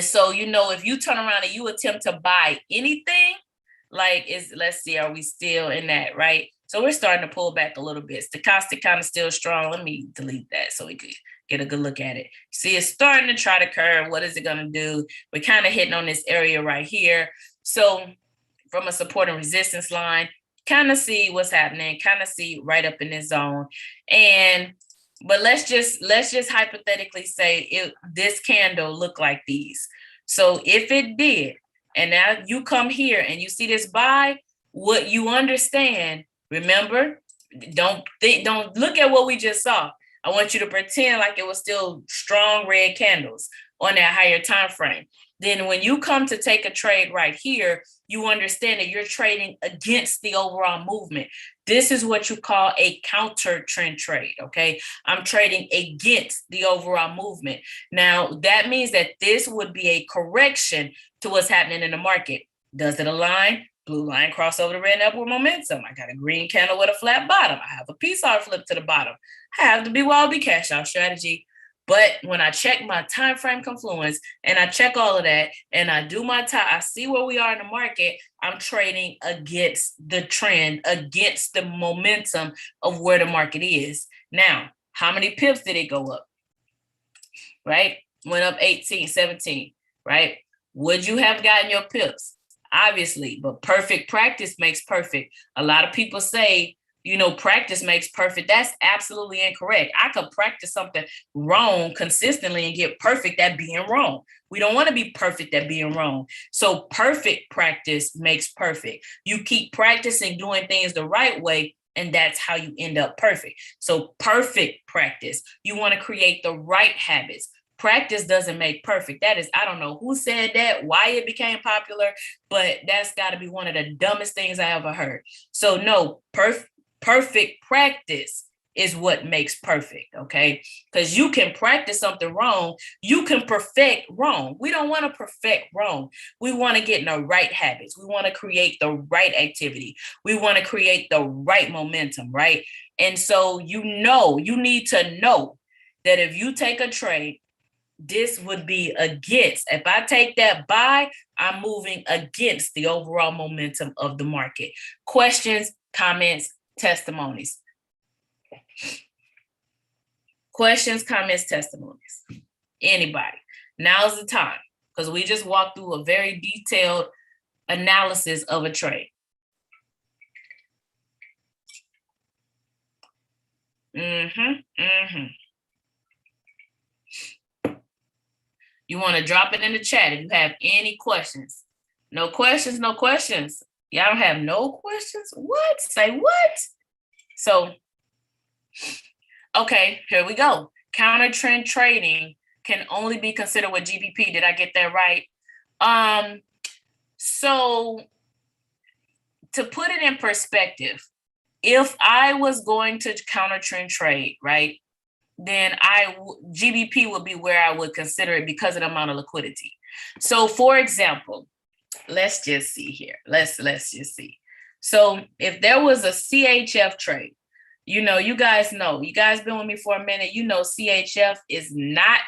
so, if you turn around and you attempt to buy anything, let's see, are we still in that, right? So we're starting to pull back a little bit. Stochastic kind of still strong. Let me delete that so we could get a good look at it. See, it's starting to try to curve. What is it going to do? We're kind of hitting on this area right here. So from a support and resistance line, kind of see what's happening, kind of see right up in this zone. But let's just hypothetically say this candle looked like these. So if it did, and now you come here and you see this buy, what you understand, remember, don't look at what we just saw. I want you to pretend like it was still strong red candles on that higher time frame. Then when you come to take a trade right here, you understand that you're trading against the overall movement. This is what you call a counter trend trade, okay? I'm trading against the overall movement. Now, that means that this would be a correction to what's happening in the market. Does it align? Blue line cross over the red upward momentum. I got a green candle with a flat bottom. I have a PSAR flip to the bottom. I have the BYOB cash out strategy. But when I check my time frame confluence and I check all of that and I do my time, I see where we are in the market. I'm trading against the trend, against the momentum of where the market is. Now, how many pips did it go up? Right? Went up 18, 17, right? Would you have gotten your pips? Obviously, but perfect practice makes perfect. A lot of people say, practice makes perfect. That's absolutely incorrect. I could practice something wrong consistently and get perfect at being wrong. We don't want to be perfect at being wrong. So perfect practice makes perfect. You keep practicing doing things the right way, and that's how you end up perfect. So perfect practice. You want to create the right habits. Practice doesn't make perfect. That is, I don't know who said that, why it became popular, but that's got to be one of the dumbest things I ever heard. So no, perfect practice is what makes perfect, okay? Because you can practice something wrong, you can perfect wrong. We don't want to perfect wrong. We want to get in the right habits. We want to create the right activity. We want to create the right momentum, right? And so you need to know that if you take a trade, this would be against. If I take that buy, I'm moving against the overall momentum of the market. Questions, comments, testimonies. Questions, comments, testimonies. Anybody. Now's the time, because we just walked through a very detailed analysis of a trade. You want to drop it in the chat if you have any questions. No questions, no questions. Y'all don't have no questions? What? Say what? So, okay, here we go. Counter trend trading can only be considered with GBP. Did I get that right? So to put it in perspective, if I was going to counter trend trade, right, then GBP would be where I would consider it because of the amount of liquidity. So for example, let's just see here. Let's just see. So if there was a CHF trade, you guys been with me for a minute, CHF is not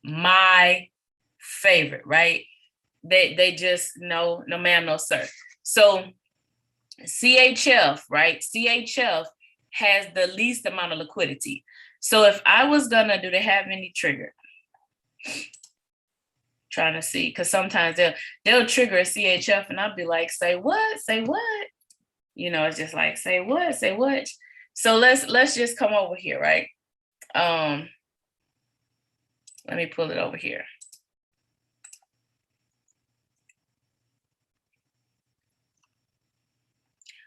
my favorite, right? They just no ma'am, no sir. So CHF, right? CHF has the least amount of liquidity. So if I was gonna, do they have any trigger? Trying to see, because sometimes they'll trigger a CHF and I'll be like, say what? Say what? It's just like, say what? Say what? So let's just come over here, right? Let me pull it over here.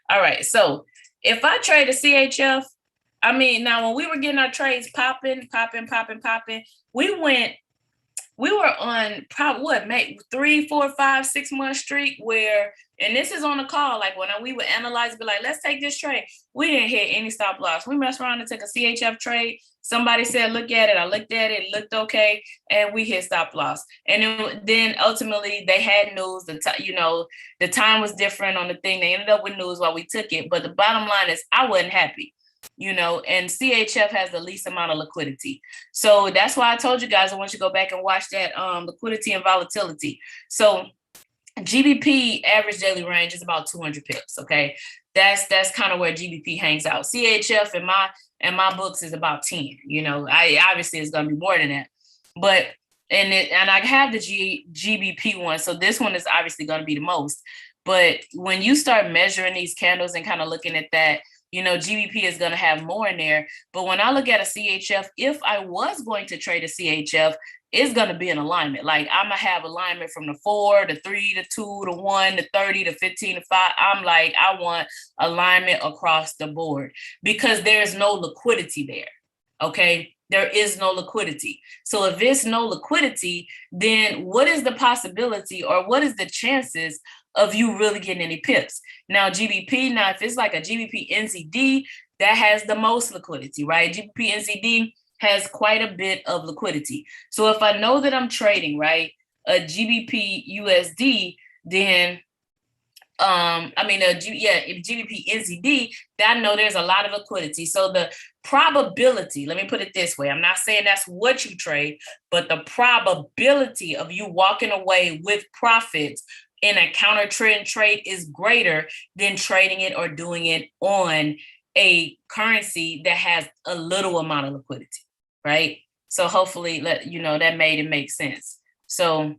All right, so if I trade a CHF, now when we were getting our trades popping, we were on probably 3, 4, 5, 6 month streak where, and this is on the call, like when we would analyze, be like, let's take this trade. We didn't hit any stop loss. We messed around and took a CHF trade. Somebody said, look at it. I looked at it. It looked okay. And we hit stop loss. And then ultimately they had news. The time was different on the thing. They ended up with news while we took it. But the bottom line is I wasn't happy. And CHF has the least amount of liquidity. So that's why I told you guys I want you to go back and watch that liquidity and volatility. So GBP average daily range is about 200 pips. Okay, that's kind of where GBP hangs out. CHF in my books is about 10. I obviously it's going to be more than that, but and I have the GBP one, so this one is obviously going to be the most. But when you start measuring these candles and kind of looking at that, GBP is going to have more in there. But when I look at a CHF, if I was going to trade a CHF, it's going to be an alignment. Like I'm going to have alignment from the 4 to 3 to 2 to 1 to 30 to 15 to 5. I'm like, I want alignment across the board because there's no liquidity there. Okay. There is no liquidity. So if there's no liquidity, then what is the possibility or what is the chances of you really getting any pips? Now, GBP, if it's like a GBP NZD, that has the most liquidity, right? GBP NZD has quite a bit of liquidity. So if I know that I'm trading, right, a GBP USD, then if GBP NZD, that I know there's a lot of liquidity. So the probability, let me put it this way, I'm not saying that's what you trade, but the probability of you walking away with profits in a counter trend trade is greater than trading it or doing it on a currency that has a little amount of liquidity, right? So hopefully, that made it make sense. So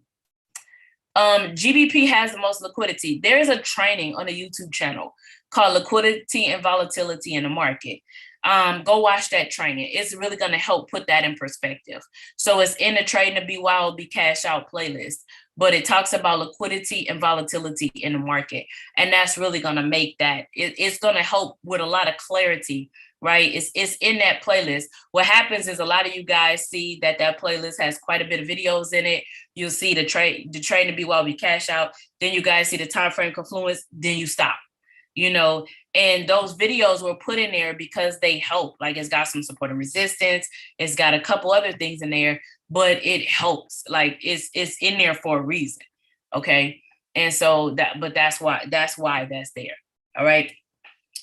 GBP has the most liquidity. There is a training on a YouTube channel called Liquidity and Volatility in the Market. Go watch that training. It's really going to help put that in perspective. So it's in the Trading the BYOB Cash Out playlist, but it talks about liquidity and volatility in the market. And that's really going to make that, it's going to help with a lot of clarity, right? It's in that playlist. What happens is a lot of you guys see that playlist has quite a bit of videos in it. You'll see the Trading the BYOB Cash Out. Then you guys see the time frame confluence. Then you stop. And those videos were put in there because they help. Like it's got some support and resistance. It's got a couple other things in there, but it helps. Like it's in there for a reason. Okay. And so that's why that's there. All right.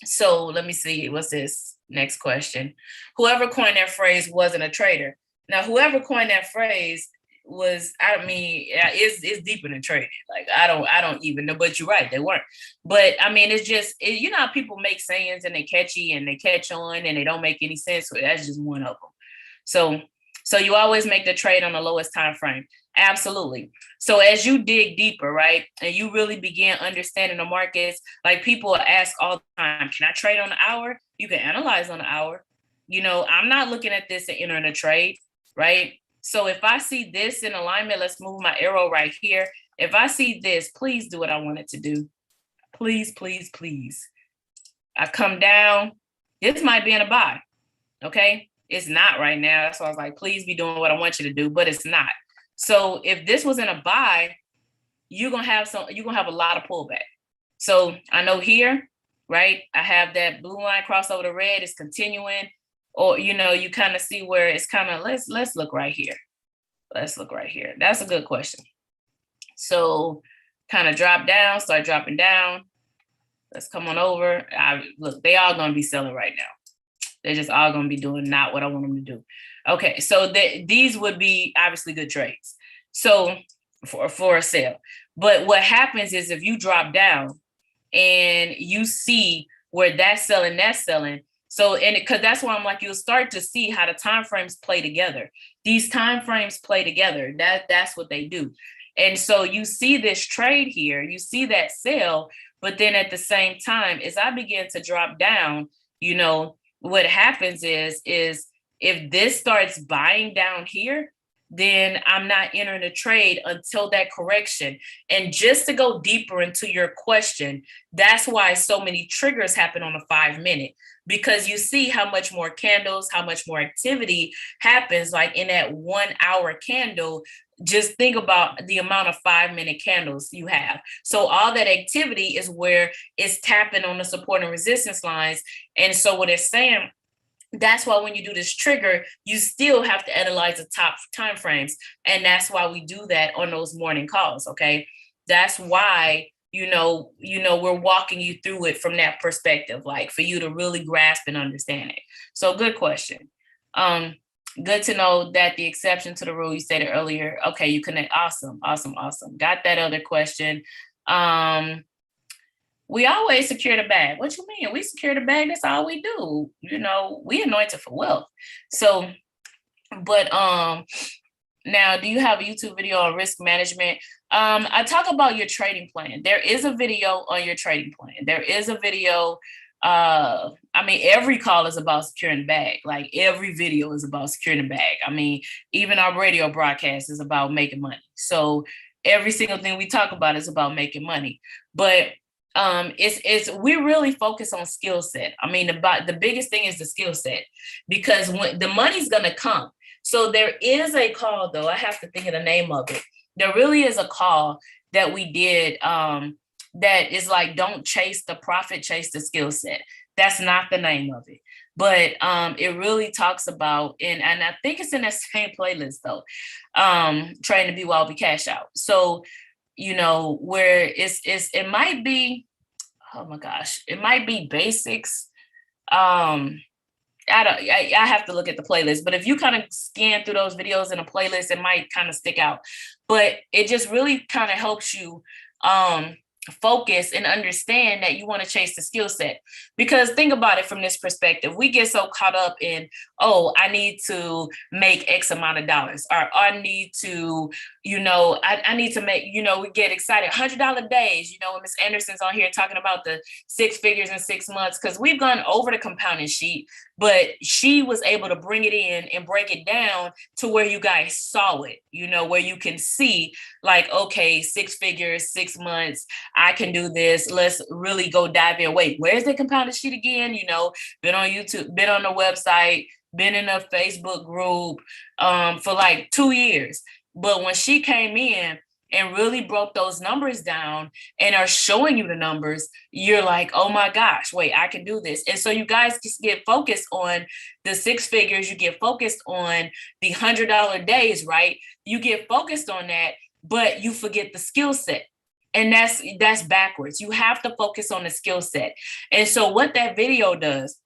So let me see. What's this next question? Whoever coined that phrase wasn't a trader. Now, whoever coined that phrase it's deeper than trading. Like I don't even know, but you're right, they weren't. But it's just how people make sayings and they catchy and they catch on and they don't make any sense. So that's just one of them. So you always make the trade on the lowest time frame. Absolutely. So as you dig deeper, right, and you really begin understanding the markets, like people ask all the time, can I trade on the hour? You can analyze on the hour. You know, I'm not looking at this and entering a trade, right? So if I see this in alignment, let's move my arrow right here. If I see this, please do what I want it to do. Please, please, please. I come down. This might be in a buy, okay? It's not right now. That's why I was like, please be doing what I want you to do, but it's not. So if this was in a buy, you're gonna have a lot of pullback. So I know here, right? I have that blue line cross over the red, it's continuing, or you know, you kind of see where it's kind of, let's look right here. Let's look right here. That's a good question. So kind of drop down, start dropping down. Let's come on over. Look, they all gonna be selling right now. They're just all gonna be doing not what I want them to do. Okay, so these would be obviously good trades. So for a sale. But what happens is if you drop down and you see where that's selling, so, and because that's why I'm like, you'll start to see how the time frames play together. These time frames play together. That's what they do. And so you see this trade here, you see that sale, but then at the same time, as I begin to drop down, you know, what happens is if this starts buying down here, then I'm not entering a trade until that correction. And just to go deeper into your question, that's why so many triggers happen on a 5-minute, because you see how much more candles, how much more activity happens like in that 1 hour candle. Just think about the amount of 5-minute candles you have. So all that activity is where it's tapping on the support and resistance lines. And so what it's saying, that's why when you do this trigger, you still have to analyze the top time frames. And that's why we do that on those morning calls. Okay. That's why, we're walking you through it from that perspective, like for you to really grasp and understand it. So good question. Good to know that the exception to the rule, you said it earlier. Okay. You connect. Awesome. Got that other question. We always secure the bag. What you mean? We secure the bag. That's all we do. We anointed for wealth. So, but now, do you have a YouTube video on risk management? I talk about your trading plan. There is a video on your trading plan. There is a video. Every call is about securing the bag. Like every video is about securing the bag. Even our radio broadcast is about making money. So every single thing we talk about is about making money. But we really focus on skill set. The biggest thing is the skill set, because when the money's gonna come. So there is a call, though. I have to think of the name of it. There really is a call that we did that is like, don't chase the profit, chase the skill set. That's not the name of it. But it really talks about, and I think it's in that same playlist though, Trading the BYOB Cash Out. So where it might be, oh my gosh, it might be basics. I have to look at the playlist, but if you kind of scan through those videos in a playlist, it might kind of stick out. But it just really kind of helps you focus and understand that you want to chase the skill set. Because think about it from this perspective. We get so caught up in, I need to make X amount of dollars, or I need to, I need to make, we get excited, $100 days, when Ms. Anderson's on here talking about the 6 figures in 6 months, because we've gone over the compounding sheet, but she was able to bring it in and break it down to where you guys saw it, where you can see like, okay, 6 figures, 6 months, I can do this. Let's really go dive in. Wait, where's the compounded sheet again? Been on YouTube, been on the website, been in a Facebook group for like 2 years. But when she came in and really broke those numbers down and are showing you the numbers, you're like, oh my gosh, wait, I can do this. And so you guys just get focused on the 6 figures, you get focused on the $100 days, right? You get focused on that, but you forget the skill set. And that's backwards. You have to focus on the skill set. And so what that video does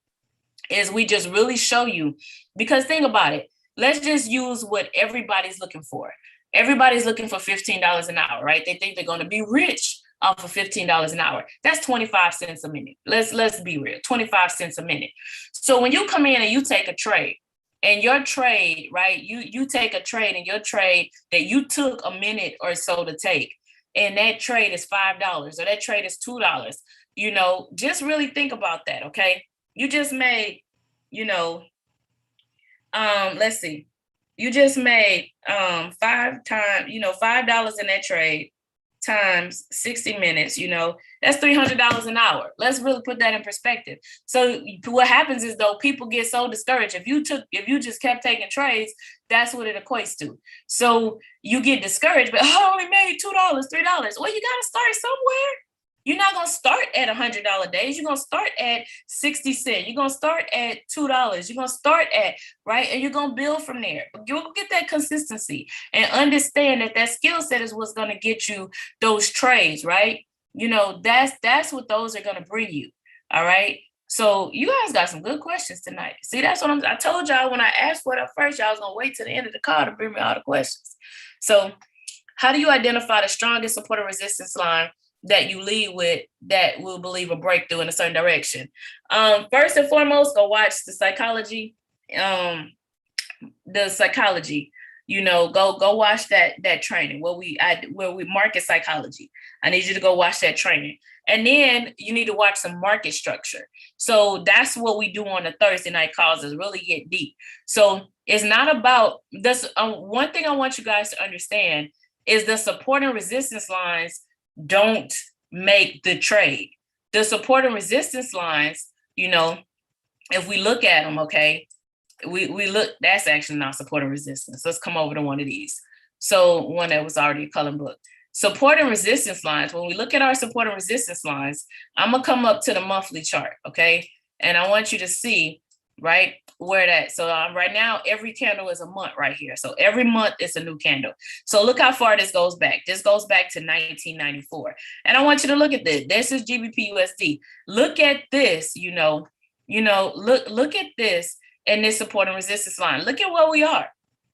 is we just really show you, because think about it. Let's just use what everybody's looking for. Everybody's looking for $15 an hour, right? They think they're going to be rich off of $15 an hour. That's 25 cents a minute. Let's be real, 25 cents a minute. So when you come in and you take a trade, and your trade, right, you take a trade, and your trade that you took a minute or so to take, and that trade is $5 or that trade is $2, just really think about that, okay? You just made, let's see, you just made $5 in that trade times 60 minutes, that's $300 an hour. Let's really put that in perspective. So what happens is, though, people get so discouraged. If you just kept taking trades, that's what it equates to. So you get discouraged, but I only made $2, $3. Well, you got to start somewhere. You're not going to start at $100 days. You're going to start at 60 cents. You're going to start at $2. You're going to start at, right? And you're going to build from there. You'll get that consistency and understand that skill set is what's going to get you those trades, right? That's what those are going to bring you. All right. So you guys got some good questions tonight. See, that's what I told y'all when I asked for it at first, y'all was going to wait till the end of the call to bring me all the questions. So how do you identify the strongest support and resistance line that you lead with that will believe a breakthrough in a certain direction? First and foremost, go watch the psychology. Go watch that training where we market psychology. I need you to go watch that training. And then you need to watch some market structure. So that's what we do on the Thursday night calls, is really get deep. So it's not about this. One thing I want you guys to understand is the support and resistance lines don't make the trade. The support and resistance lines, if we look at them, okay, we look, that's actually not support and resistance. Let's come over to one of these. So one that was already a coloring book. Support and resistance lines, when we look at our support and resistance lines, I'm going to come up to the monthly chart, okay? And I want you to see, right, where that, so right now, every candle is a month right here. So every month is a new candle. So look how far this goes back. This goes back to 1994. And I want you to look at this. This is GBP USD. Look at this, look at this and this support and resistance line. Look at where we are.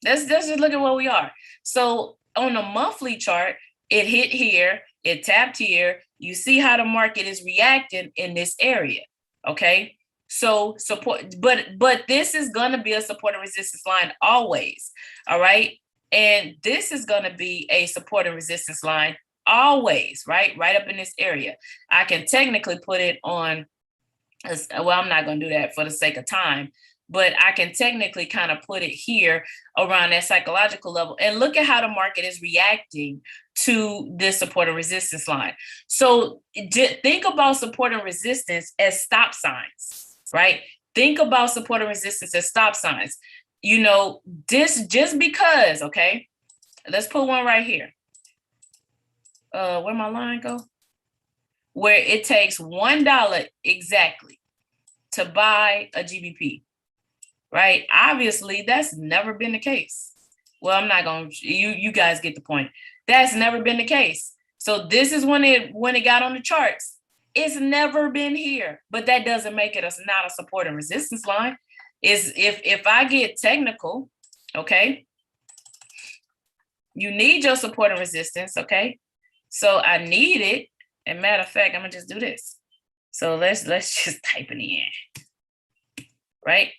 Let's just look at where we are. So on the monthly chart, it hit here, it tapped here. You see how the market is reacting in this area, okay? So support, but this is going to be a support and resistance line always, all right? And this is going to be a support and resistance line always, right up in this area. I can technically put it on, well, I'm not going to do that for the sake of time, but I can technically kind of put it here around that psychological level. And look at how the market is reacting to this support and resistance line. So think about support and resistance as stop signs, right? Think about support and resistance as stop signs. This just because, okay, let's put one right here. Where my line go? Where it takes $1 exactly to buy a GBP. Right? Obviously, that's never been the case. Well, I'm not going to, you guys get the point. That's never been the case. So this is when it got on the charts. It's never been here, but that doesn't make it not a support and resistance line. Is if I get technical, okay, you need your support and resistance, okay? So I need it. And matter of fact, I'm gonna just do this. So let's just type it in, right?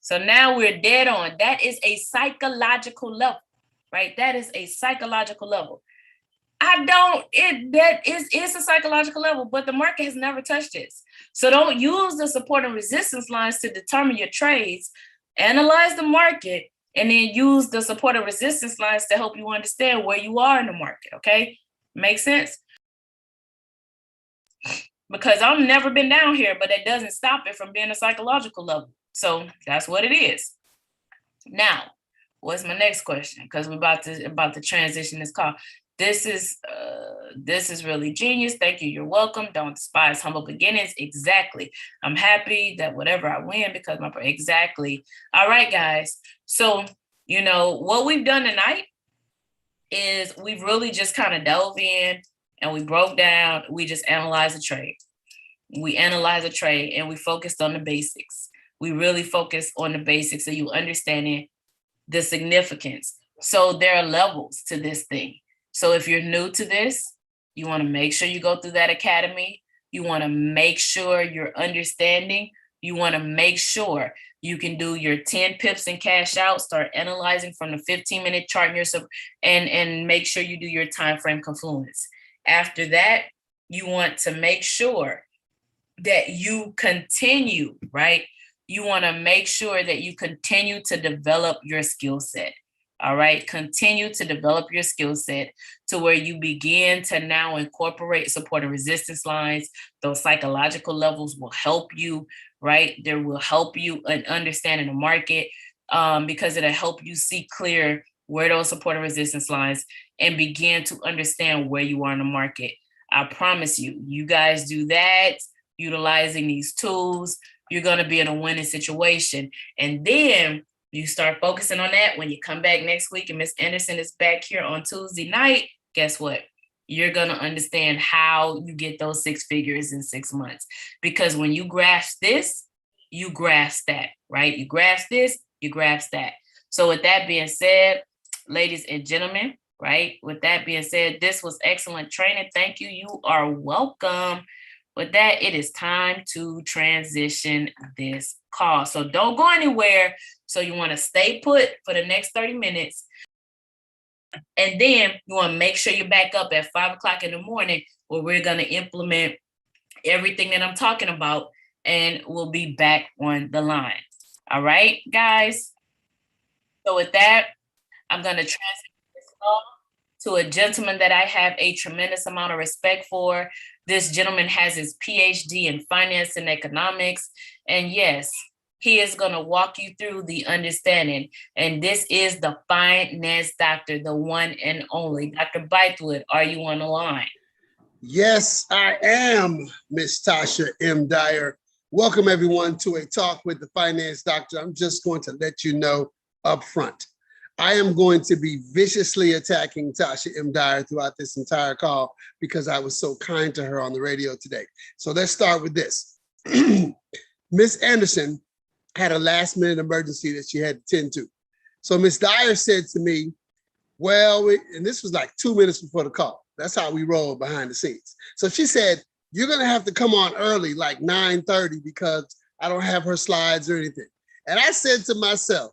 So now we're dead on. That is a psychological level, right? That is a psychological level. It's a psychological level, but the market has never touched this. So don't use the support and resistance lines to determine your trades. Analyze the market and then use the support and resistance lines to help you understand where you are in the market, okay? Make sense? Because I've never been down here, but that doesn't stop it from being a psychological level. So that's what it is. Now, what's my next question? Because we're about to transition this call. This is really genius. Thank you. You're welcome. Don't despise humble beginnings. Exactly. I'm happy that whatever I win because exactly. All right, guys. So, what we've done tonight is we've really just kind of dove in and we broke down. We just analyzed the trade. We analyzed the trade and we focused on the basics. We really focused on the basics so you understanding the significance. So there are levels to this thing. So if you're new to this, you want to make sure you go through that academy. You want to make sure you're understanding. You want to make sure you can do your 10 pips and cash out, start analyzing from the 15-minute chart and make sure you do your time frame confluence. After that, you want to make sure that you continue, right? you want to make sure that you continue to develop your skill set. All right. Continue to develop your skill set to where you begin to now incorporate support and resistance lines. Those psychological levels will help you, right? They will help you in understanding the market because it'll help you see clear where those support and resistance lines and begin to understand where you are in the market. I promise you, you guys do that, utilizing these tools, you're going to be in a winning situation. And then you start focusing on that when you come back next week and Miss Anderson is back here on Tuesday night. Guess what? You're going to understand how you get those 6 figures in 6 months. Because when you grasp this, you grasp that, right? You grasp this, you grasp that. So with that being said, ladies and gentlemen, right? With that being said, this was excellent training. Thank you. You are welcome. With that, it is time to transition this call. So don't go anywhere. So you want to stay put for the next 30 minutes. And then you want to make sure you're back up at 5 o'clock in the morning where we're going to implement everything that I'm talking about and we'll be back on the line. All right, guys. So with that, I'm going to transition this call to a gentleman that I have a tremendous amount of respect for. This gentleman has his PhD in finance and economics. And yes, he is going to walk you through the understanding. And this is the finance doctor, the one and only. Dr. Bythwood, are you on the line? Yes, I am, Miss Tasha M. Dyer. Welcome, everyone, to a talk with the finance doctor. I'm just going to let you know up front. I am going to be viciously attacking Tasha M. Dyer throughout this entire call because I was so kind to her on the radio today. So let's start with this. Miss Anderson had a last minute emergency that she had to tend to. So Miss Dyer said to me, well, and this was like 2 minutes before the call. That's how we roll behind the scenes. So she said, you're going to have to come on early, like 9:30, because I don't have her slides or anything. And I said to myself,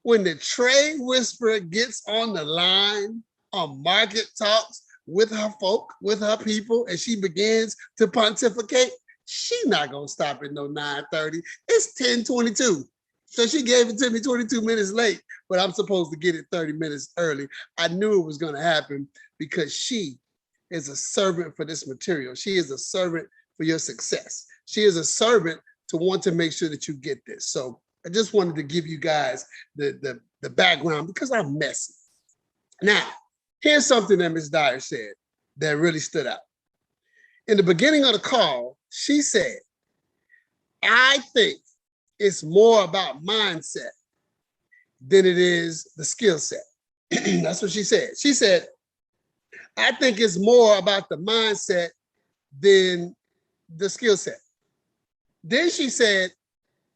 when the trade whisperer gets on the line on Market Talks with her folk, with her people, and she begins to pontificate, she's not going to stop at no 9:30. It's 10:22. So she gave it to me 22 minutes late, but I'm supposed to get it 30 minutes early. I knew it was going to happen because she is a servant for this material. She is a servant for your success. She is a servant to want to make sure that you get this. So I just wanted to give you guys the background because I'm messy. Now, here's something that Ms. Dyer said that really stood out. In the beginning of the call, she said, I think it's more about mindset than it is the skill set. That's what she said. She said, I think it's more about the mindset than the skill set. Then she said,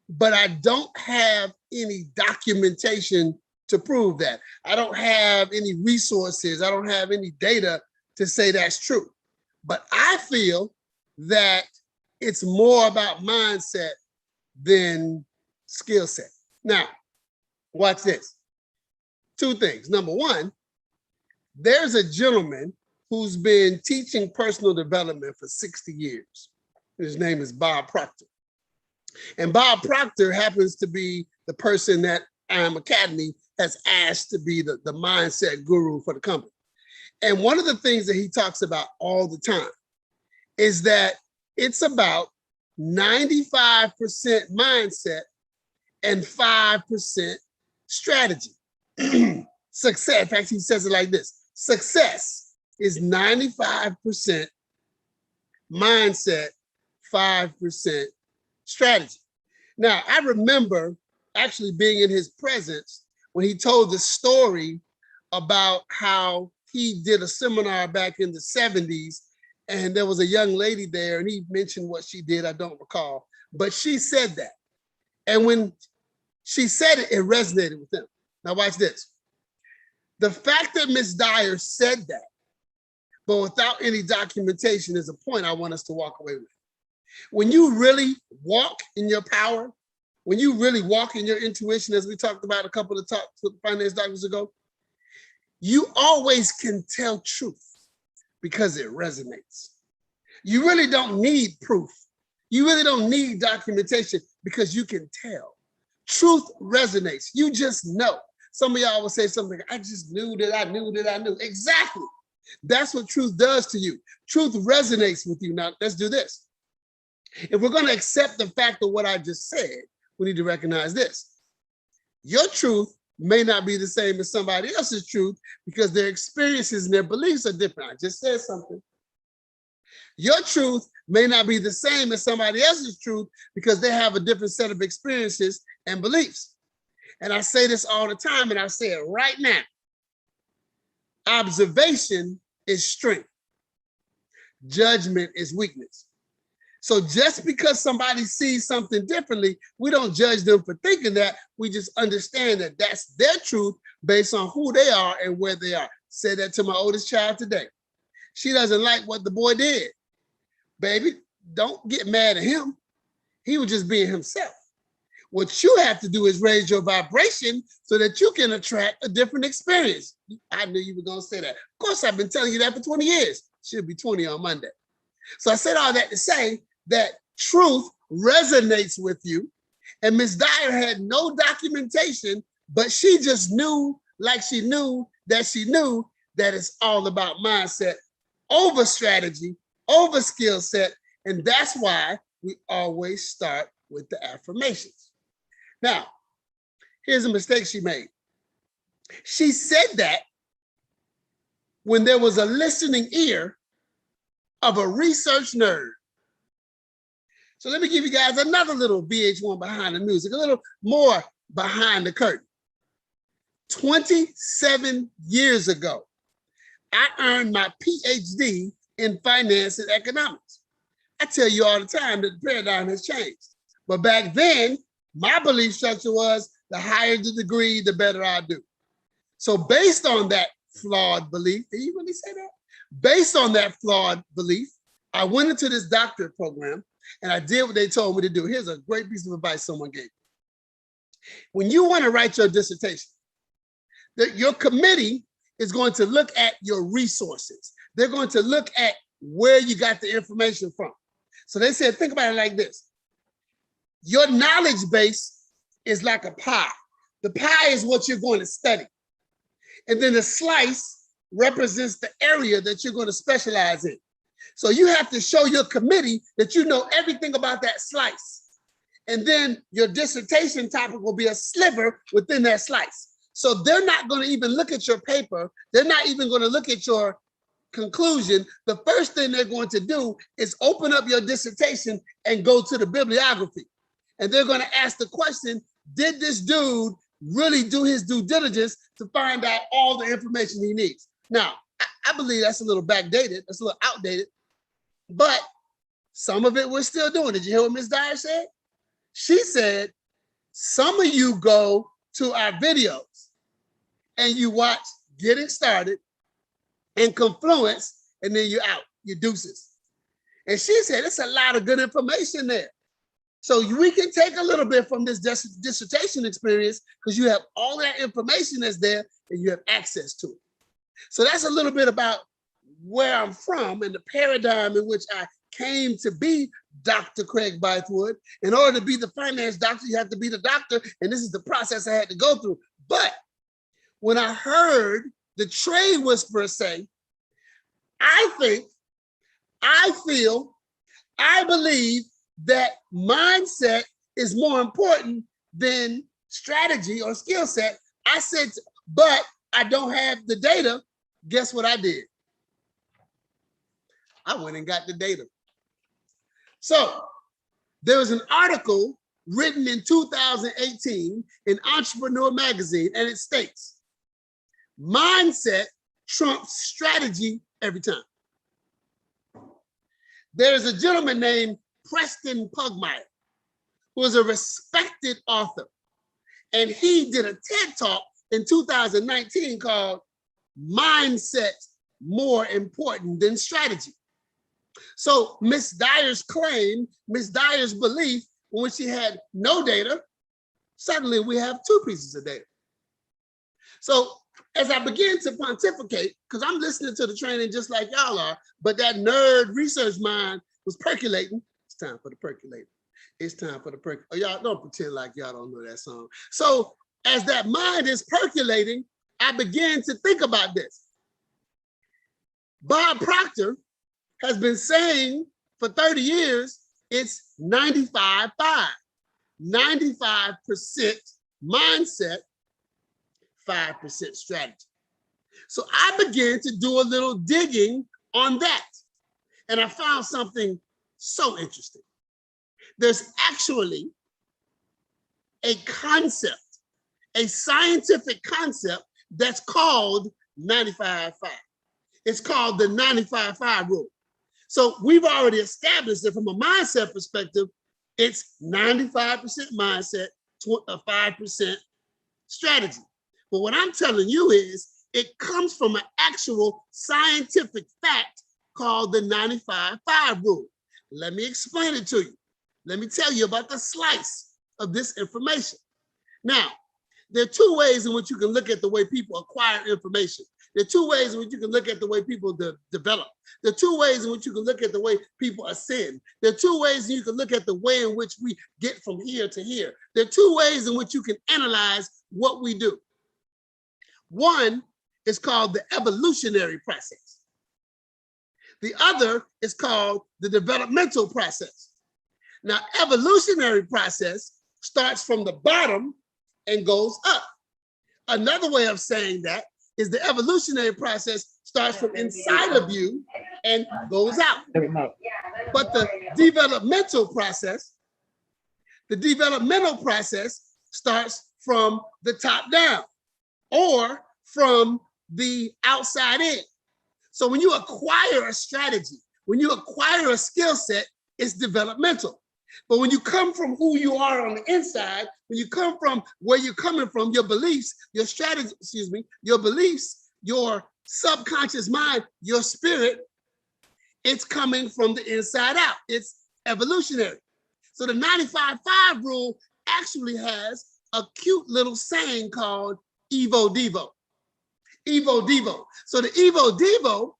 but I don't have any documentation to prove that. I don't have any resources. I don't have any data to say that's true. But I feel that it's more about mindset than skill set. Now, watch this. 2 things. Number one, there's a gentleman who's been teaching personal development for 60 years. His name is Bob Proctor. And Bob Proctor happens to be the person that IM Academy has asked to be the mindset guru for the company. And one of the things that he talks about all the time is that it's about 95% mindset and 5% strategy. Success, in fact, he says it like this: success is 95% mindset, 5% strategy. Now, I remember actually being in his presence when he told the story about how he did a seminar back in the 70s, and there was a young lady there, and he mentioned what she did, I don't recall, but she said that. And when she said it, it resonated with him. Now watch this. The fact that Ms. Dyer said that, but without any documentation, is a point I want us to walk away with. When you really walk in your power, when you really walk in your intuition, as we talked about a couple of talks with finance doctors ago, you always can tell truth because it resonates. You really don't need proof. You really don't need documentation because you can tell. Truth resonates. You just know. Some of y'all will say something, I just knew that I knew that I knew. Exactly. That's what truth does to you. Truth resonates with you. Now, let's do this. If we're going to accept the fact of what I just said, we need to recognize this. Your truth may not be the same as somebody else's truth because their experiences and their beliefs are different. I just said something. Your truth may not be the same as somebody else's truth because they have a different set of experiences and beliefs. And I say this all the time, and I'll say it right now. Observation is strength. Judgment is weakness. So just because somebody sees something differently, we don't judge them for thinking that. We just understand that that's their truth based on who they are and where they are. Said that to my oldest child today. She doesn't like what the boy did. Baby, don't get mad at him. He was just being himself. What you have to do is raise your vibration so that you can attract a different experience. I knew you were going to say that. Of course, I've been telling you that for 20 years. She'll be 20 on Monday. So I said all that to say that truth resonates with you. And Ms. Dyer had no documentation, but she just knew, like she knew that it's all about mindset over strategy, over skill set. And that's why we always start with the affirmations. Now, here's a mistake she made. She said that when there was a listening ear of a research nerd. So let me give you guys another little VH1 behind the music, a little more behind the curtain. 27 years ago, I earned my PhD in finance and economics. I tell you all the time that the paradigm has changed. But back then, my belief structure was the higher the degree, the better I do. So based on that flawed belief, did you really say that? Based on that flawed belief, I went into this doctorate program and I did what they told me to do. Here's a great piece of advice someone gave me. When you want to write your dissertation, your committee is going to look at your resources. They're going to look at where you got the information from. So they said, think about it like this. Your knowledge base is like a pie. The pie is what you're going to study. And then the slice represents the area that you're going to specialize in. So you have to show your committee that you know everything about that slice. And then your dissertation topic will be a sliver within that slice. So they're not going to even look at your paper. They're not even going to look at your conclusion. The first thing they're going to do is open up your dissertation and go to the bibliography. And they're going to ask the question, did this dude really do his due diligence to find out all the information he needs? Now, I believe that's a little backdated, that's a little outdated, but some of it we're still doing. Did you hear what Ms. Dyer said? She said, some of you go to our videos and you watch Getting Started and Confluence, and then you're out, you deuces. And she said, it's a lot of good information there. So we can take a little bit from this dissertation experience because you have all that information that's there and you have access to it. So that's a little bit about where I'm from and the paradigm in which I came to be Dr. Craig Bythewood. In order to be the finance doctor, you have to be the doctor, and this is the process I had to go through. But when I heard the trade whisperer say, I think, I feel, I believe that mindset is more important than strategy or skill set. I said, but I don't have the data. Guess what I did? I went and got the data. So there was an article written in 2018 in Entrepreneur Magazine, and it states, mindset trumps strategy every time. There's a gentleman named Preston Pugmire, who is a respected author. And he did a TED Talk in 2019 called Mindset More Important Than Strategy. So Ms. Dyer's claim, Ms. Dyer's belief, when she had no data, suddenly we have two pieces of data. So as I began to pontificate, because I'm listening to the training just like y'all are, but that nerd research mind was percolating. It's time for the percolator. It's time for the perk. Oh, y'all don't pretend like y'all don't know that song. So as that mind is percolating, I began to think about this. Bob Proctor has been saying for 30 years, it's 95-5. 95% mindset, 5% strategy. So I began to do a little digging on that. And I found something so interesting. There's actually a concept, a scientific concept that's called 95-5. It's called the 95-5 rule. So we've already established that from a mindset perspective, it's 95% mindset, 5% strategy. But what I'm telling you is it comes from an actual scientific fact called the 95-5 rule. Let me explain it to you. Let me tell you about the slice of this information. Now, there are two ways in which you can look at the way people acquire information. There are two ways in which you can look at the way people develop. There are two ways in which you can look at the way people ascend. There are two ways you can look at the way in which we get from here to here. There are two ways in which you can analyze what we do. One is called the evolutionary process. The other is called the developmental process. Now, evolutionary process starts from the bottom and goes up. Another way of saying that is the evolutionary process starts from inside of you and goes out. But the developmental process starts from the top down or from the outside in. So when you acquire a strategy, when you acquire a skill set, it's developmental. But when you come from who you are on the inside, when you come from where you're coming from, your beliefs, your strategy, your beliefs, your subconscious mind, your spirit, it's coming from the inside out. It's evolutionary. So the 95-5 rule actually has a cute little saying called Evo Devo. Evo Devo. So the Evo Devo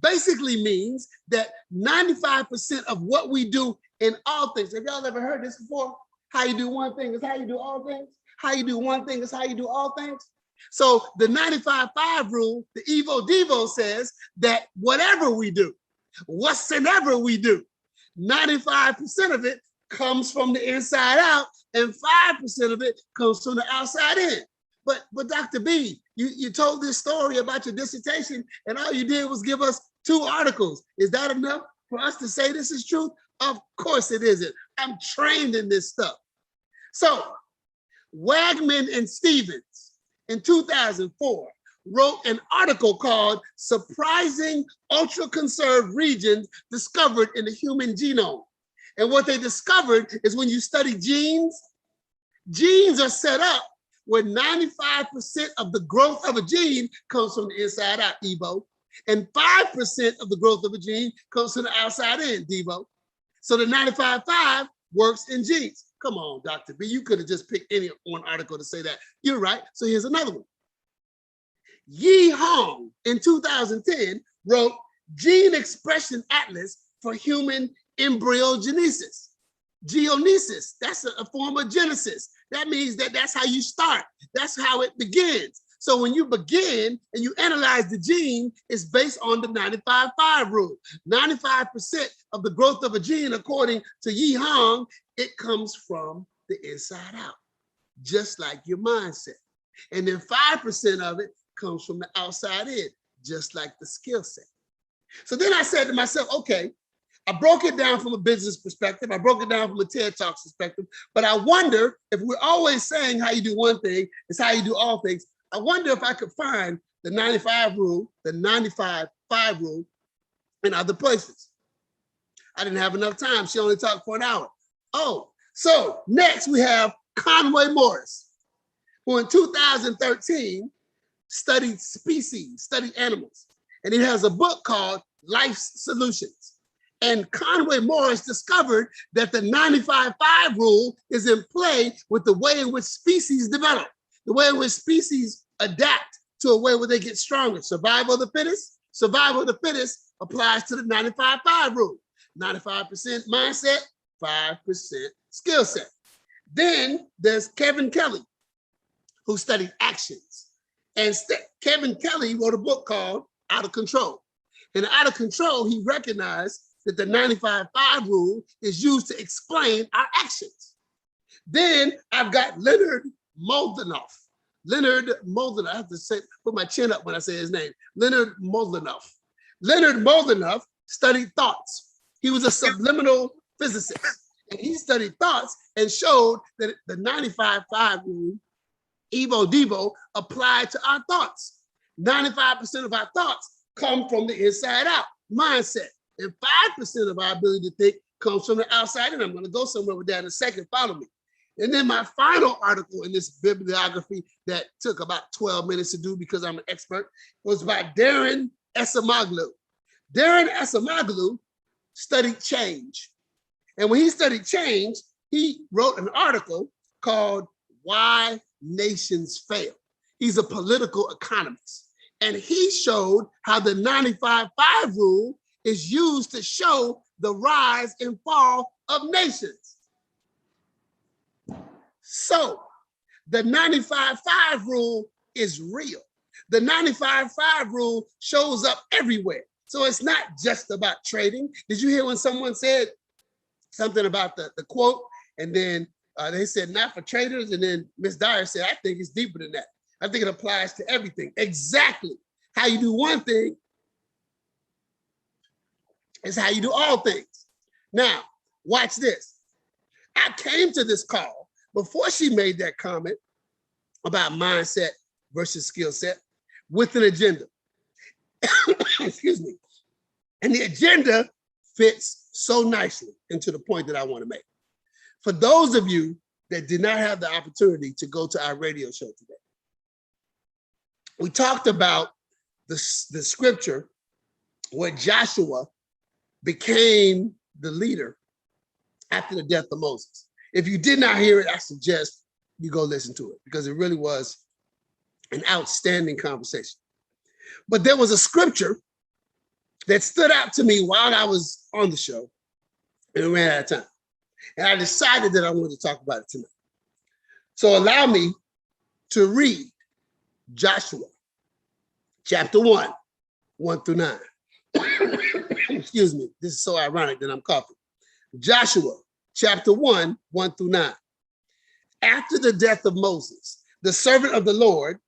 basically means that 95% of what we do in all things. Have y'all ever heard this before? How you do one thing is how you do all things. How you do one thing is how you do all things. So the 95-5 rule, the Evo Devo says that whatever we do, whatsoever we do, 95% of it comes from the inside out and 5% of it comes from the outside in. But Dr. B, you told this story about your dissertation and all you did was give us 2 articles. Is that enough for us to say this is truth? Of course it isn't. I'm trained in this stuff. So Wagman and Stevens in 2004 wrote an article called Surprising Ultra-Conserved Regions Discovered in the Human Genome. And what they discovered is when you study genes, genes are set up where 95% of the growth of a gene comes from the inside out, Evo, and 5% of the growth of a gene comes from the outside in, Devo. So the 95-5 works in genes. Come on, Dr. B, you could have just picked any one article to say that. You're right, so here's another one. Yi Hong in 2010 wrote Gene Expression Atlas for Human Embryogenesis. Geonesis, that's a form of genesis. That means that that's how you start. That's how it begins. So when you begin and you analyze the gene, it's based on the 95-5 rule. 95% of the growth of a gene, according to Yi Hong, it comes from the inside out, just like your mindset. And then 5% of it comes from the outside in, just like the skill set. So then I said to myself, okay, I broke it down from a business perspective. I broke it down from a TED Talks perspective. But I wonder if we're always saying how you do one thing is how you do all things. I wonder if I could find the 95 rule, the 95-5 rule in other places. I didn't have enough time. She only talked for an hour. Oh, so next we have Conway Morris, who in 2013 studied animals. And he has a book called Life's Solutions. And Conway Morris discovered that the 95-5 rule is in play with the way in which species develop, the way in which species adapt to a way where they get stronger. Survival of the fittest. Survival of the fittest applies to the 95-5 rule. 95% mindset, 5% skill set. Then there's Kevin Kelly, who studied actions. And Kevin Kelly wrote a book called Out of Control. And Out of Control, he recognized that the 95-5 rule is used to explain our actions. Then I've got Leonard Moldenoff. I have to put my chin up when I say his name. Leonard Moldenoff. Leonard Moldenoff studied thoughts. He was a subliminal physicist. And he studied thoughts and showed that the 95-5 rule, Evo Devo, applied to our thoughts. 95% of our thoughts come from the inside out, mindset. And 5% of our ability to think comes from the outside. And I'm going to go somewhere with that in a second. Follow me. And then my final article in this bibliography that took about 12 minutes to do because I'm an expert was by Darren Esamoglu. Darren Esamoglu studied change. And when he studied change, he wrote an article called Why Nations Fail. He's a political economist. And he showed how the 95-5 rule is used to show the rise and fall of nations. So the 95-5 rule is real. The 95-5 rule shows up everywhere. So it's not just about trading. Did you hear when someone said something about the quote? And then they said, not for traders. And then Ms. Dyer said, I think it's deeper than that. I think it applies to everything. Exactly. How you do one thing is how you do all things. Now, watch this. I came to this call before she made that comment about mindset versus skill set with an agenda. Excuse me. And the agenda fits so nicely into the point that I want to make. For those of you that did not have the opportunity to go to our radio show today, we talked about the scripture where Joshua became the leader after the death of Moses. If you did not hear it, I suggest you go listen to it because it really was an outstanding conversation. But there was a scripture that stood out to me while I was on the show and it ran out of time. And I decided that I wanted to talk about it tonight. So allow me to read Joshua chapter 1, 1 through 9. Excuse me, this is so ironic that I'm coughing. Joshua chapter 1, 1 through 9. After the death of Moses, the servant of the Lord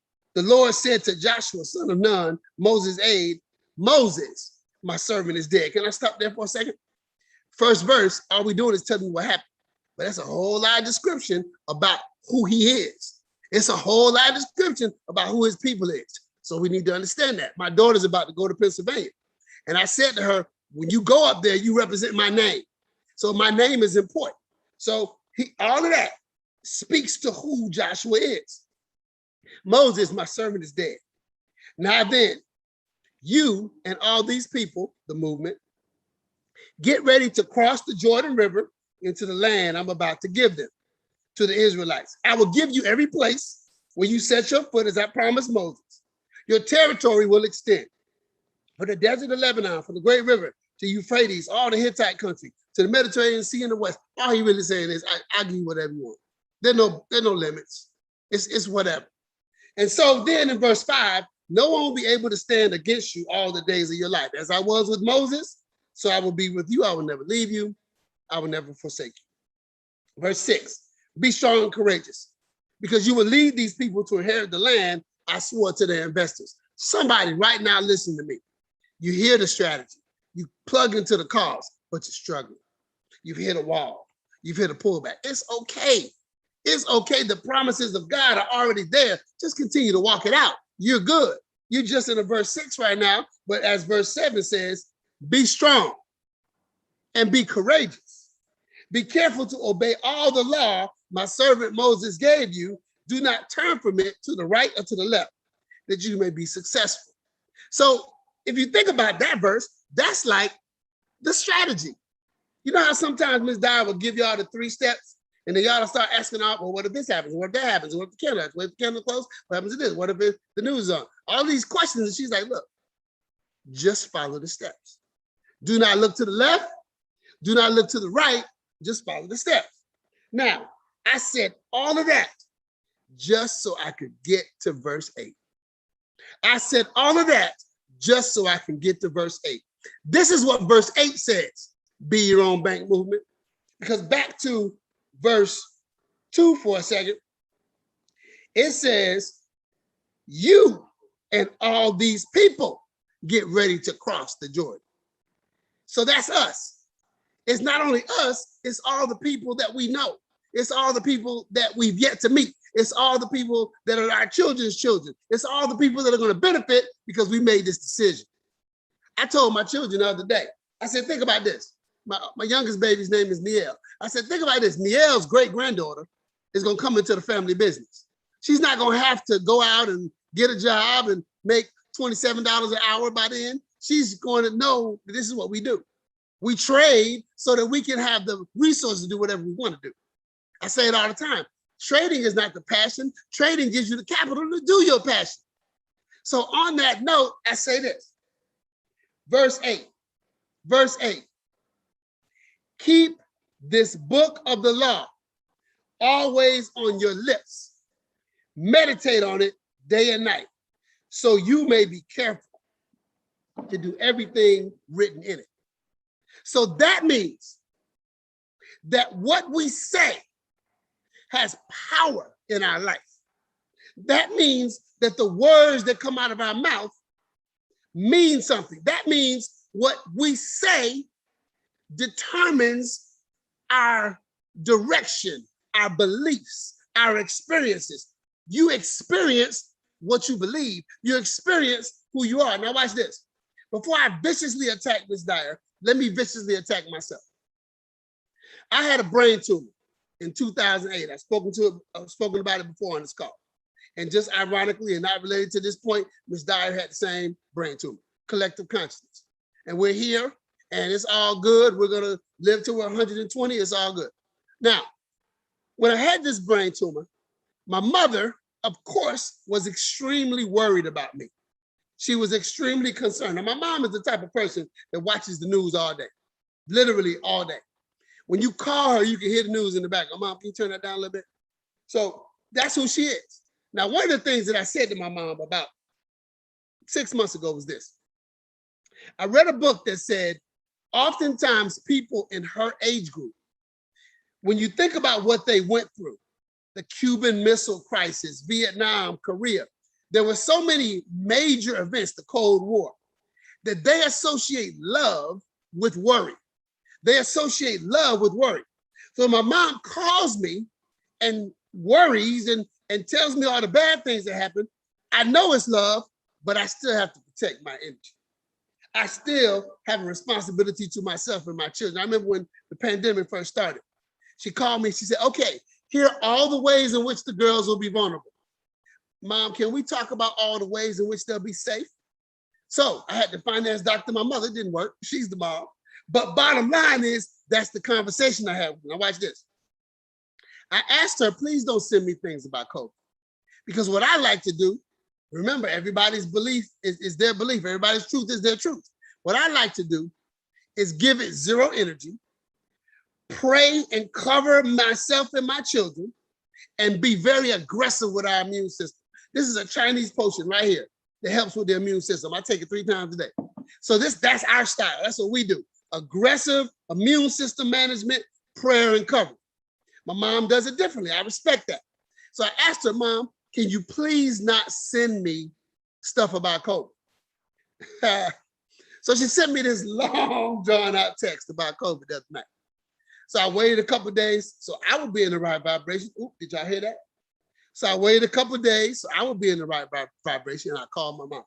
said to Joshua, son of Nun, Moses' aide, Moses, my servant is dead. Can I stop there for a second? First verse, all we doing is telling you what happened. But that's a whole lot of description about who he is. It's a whole lot of description about who his people is. So we need to understand that. My daughter's about to go to Pennsylvania. And I said to her, when you go up there, you represent my name. So my name is important. So all of that speaks to who Joshua is. Moses, my servant, is dead. Now then, you and all these people, the movement, get ready to cross the Jordan River into the land I'm about to give them, to the Israelites. I will give you every place where you set your foot as I promised Moses. Your territory will extend from the desert of Lebanon, from the great river to Euphrates, all the Hittite country, to the Mediterranean Sea in the west. All he really saying is, I'll give you whatever you want. There are no limits. It's whatever. And so then in verse 5, no one will be able to stand against you all the days of your life. As I was with Moses, so I will be with you. I will never leave you. I will never forsake you. Verse 6, be strong and courageous, because you will lead these people to inherit the land I swore to their investors. Somebody right now listen to me. You hear the strategy. You plug into the cause, but you're struggling. You've hit a wall. You've hit a pullback. It's okay. It's okay. The promises of God are already there. Just continue to walk it out. You're good. You're just in a verse 6 right now, but as verse 7 says, be strong and be courageous. Be careful to obey all the law my servant Moses gave you. Do not turn from it to the right or to the left, that you may be successful. So if you think about that verse, that's like the strategy. You know how sometimes Ms. Dyer will give y'all the 3 steps, and then y'all start asking out, well, what if this happens? What if that happens? What if the candle happens? What if the candle closes? What happens to this? What if the news is on? All these questions, and she's like, look, just follow the steps. Do not look to the left. Do not look to the right. Just follow the steps. Now, I said all of that just so I could get to verse 8. I said all of that just so I can get to verse 8. This is what verse 8 says, be your own bank movement. Because back to verse 2 for a second, it says, you and all these people get ready to cross the Jordan. So that's us. It's not only us, it's all the people that we know. It's all the people that we've yet to meet. It's all the people that are our children's children. It's all the people that are going to benefit because we made this decision. I told my children the other day, I said, think about this. My youngest baby's name is Niel. I said, think about this. Niel's great-granddaughter is going to come into the family business. She's not going to have to go out and get a job and make $27 an hour by then. She's going to know that this is what we do. We trade so that we can have the resources to do whatever we want to do. I say it all the time. Trading is not the passion. Trading gives you the capital to do your passion. So on that note, I say this. Verse 8. Keep this book of the law always on your lips. Meditate on it day and night, so you may be careful to do everything written in it. So that means that what we say has power in our life. That means that the words that come out of our mouth mean something. That means what we say determines our direction, our beliefs, our experiences. You experience what you believe. You experience who you are. Now watch this. Before I viciously attack Ms. Dyer, let me viciously attack myself. I had a brain tumor in 2008. I've spoken about it before on this call. And just ironically and not related to this point, Ms. Dyer had the same brain tumor, collective consciousness. And we're here and it's all good. We're gonna live to 120, it's all good. Now, when I had this brain tumor, my mother, of course, was extremely worried about me. She was extremely concerned. Now, my mom is the type of person that watches the news all day, literally all day. When you call her, you can hear the news in the back. Mom, can you turn that down a little bit? So that's who she is. Now, one of the things that I said to my mom about 6 months ago was this. I read a book that said, oftentimes people in her age group, when you think about what they went through, the Cuban Missile Crisis, Vietnam, Korea, there were so many major events, the Cold War, that they associate love with worry. They associate love with worry. So my mom calls me and worries and tells me all the bad things that happen. I know it's love, but I still have to protect my image. I still have a responsibility to myself and my children. I remember when the pandemic first started. She called me, she said, okay, here are all the ways in which the girls will be vulnerable. Mom, can we talk about all the ways in which they'll be safe? So I had to finance doctor my mother. It didn't work. She's the mom. But bottom line is, that's the conversation I have. Now watch this. I asked her, please don't send me things about COVID. Because what I like to do, remember, everybody's belief is their belief. Everybody's truth is their truth. What I like to do is give it zero energy, pray and cover myself and my children, and be very aggressive with our immune system. This is a Chinese potion right here that helps with the immune system. I take it 3 times a day. So that's our style. That's what we do. Aggressive immune system management, prayer and cover. My mom does it differently. I respect that. So I asked her, Mom, can you please not send me stuff about COVID? So she sent me this long drawn out text about COVID the other night. So I waited a couple of days so I would be in the right vibration. Oop, did y'all hear that? So I waited a couple of days so I would be in the right vibration, and I called my mom.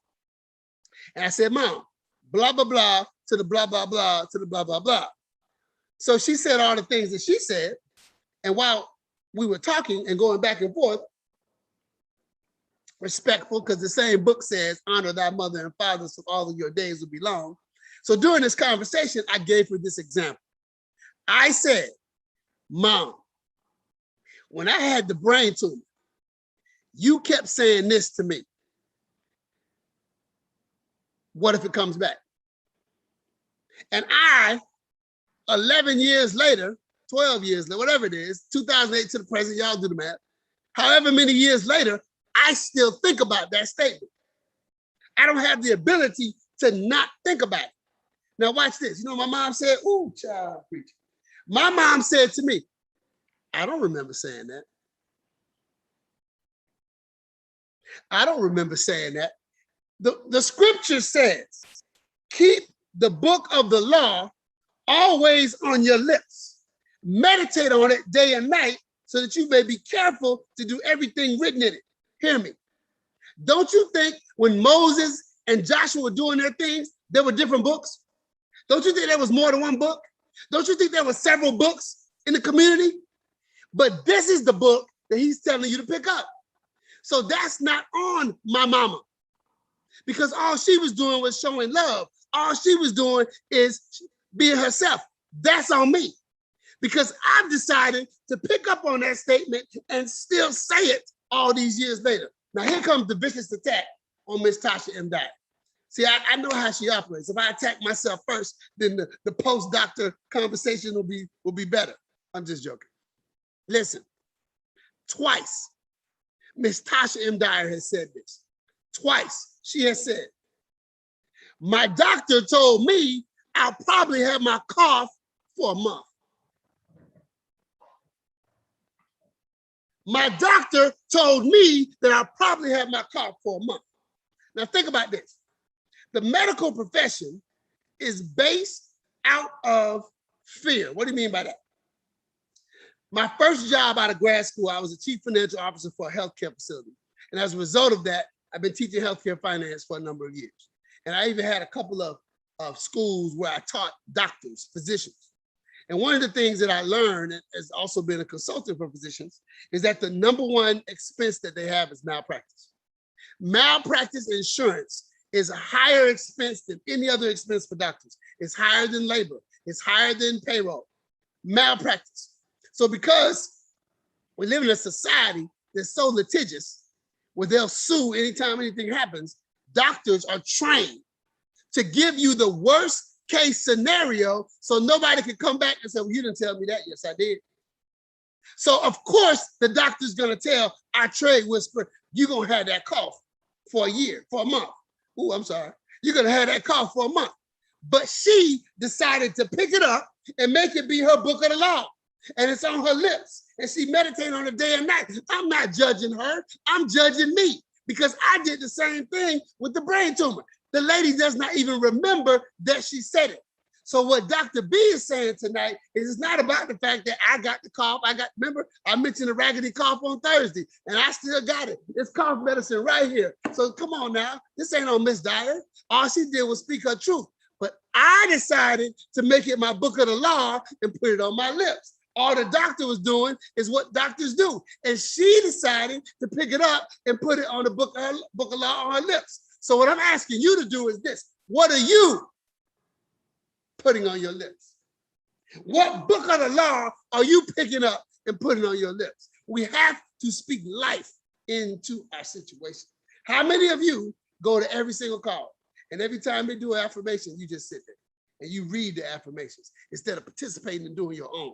And I said, Mom, blah, blah, blah, to the blah, blah, blah, to the blah, blah, blah. So she said all the things that she said. And while we were talking and going back and forth, respectful, because the same book says, honor thy mother and father so all of your days will be long. So during this conversation, I gave her this example. I said, Mom, when I had the brain tumor, you kept saying this to me. What if it comes back? And I, 11 years later, 12 years, whatever it is, 2008 to the present, y'all do the math. However many years later, I still think about that statement. I don't have the ability to not think about it. Now watch this. You know, my mom said, ooh, child preacher. My mom said to me, I don't remember saying that. I don't remember saying that. The scripture says, keep the book of the law always on your lips. Meditate on it day and night so that you may be careful to do everything written in it. Hear me. Don't you think when Moses and Joshua were doing their things, there were different books? Don't you think there was more than one book? Don't you think there were several books in the community? But this is the book that he's telling you to pick up. So that's not on my mama, because all she was doing was showing love. All she was doing is being herself. That's on me, because I've decided to pick up on that statement and still say it all these years later. Now here comes the vicious attack on Miss Tasha M. Dyer. See, I know how she operates. If I attack myself first, then the post-doctor conversation will be better. I'm just joking. Listen, twice, Miss Tasha M. Dyer has said this. Twice, she has said, my doctor told me I'll probably have my cough for a month. My doctor told me that I'll probably have my cough for a month. Now think about this. The medical profession is based out of fear. What do you mean by that? My first job out of grad school, I was a chief financial officer for a healthcare facility. And as a result of that, I've been teaching healthcare finance for a number of years. And I even had a couple of schools where I taught doctors, physicians. And one of the things that I learned, as also been a consultant for physicians, is that the number one expense that they have is malpractice. Malpractice insurance is a higher expense than any other expense for doctors. It's higher than labor. It's higher than payroll. Malpractice. So because we live in a society that's so litigious, where they'll sue anytime anything happens, doctors are trained to give you the worst case scenario so nobody can come back and say, well, you didn't tell me that. Yes, I did. So of course, the doctor's gonna tell our trade whisperer, you're gonna have that cough for a year, for a month. Oh, I'm sorry. You're gonna have that cough for a month. But she decided to pick it up and make it be her book of the law. And it's on her lips. And she meditates on it day and night. I'm not judging her. I'm judging me, because I did the same thing with the brain tumor. The lady does not even remember that she said it. So what Dr. B is saying tonight is it's not about the fact that I got the cough. Remember, I mentioned a raggedy cough on Thursday, and I still got it. It's cough medicine right here. So come on now, this ain't on Miss Dyer. All she did was speak her truth. But I decided to make it my book of the law and put it on my lips. All the doctor was doing is what doctors do. And she decided to pick it up and put it on the book of law on her lips. So what I'm asking you to do is this. What are you putting on your lips? What book of the law are you picking up and putting on your lips? We have to speak life into our situation. How many of you go to every single call, and every time they do an affirmation, you just sit there and you read the affirmations instead of participating and doing your own?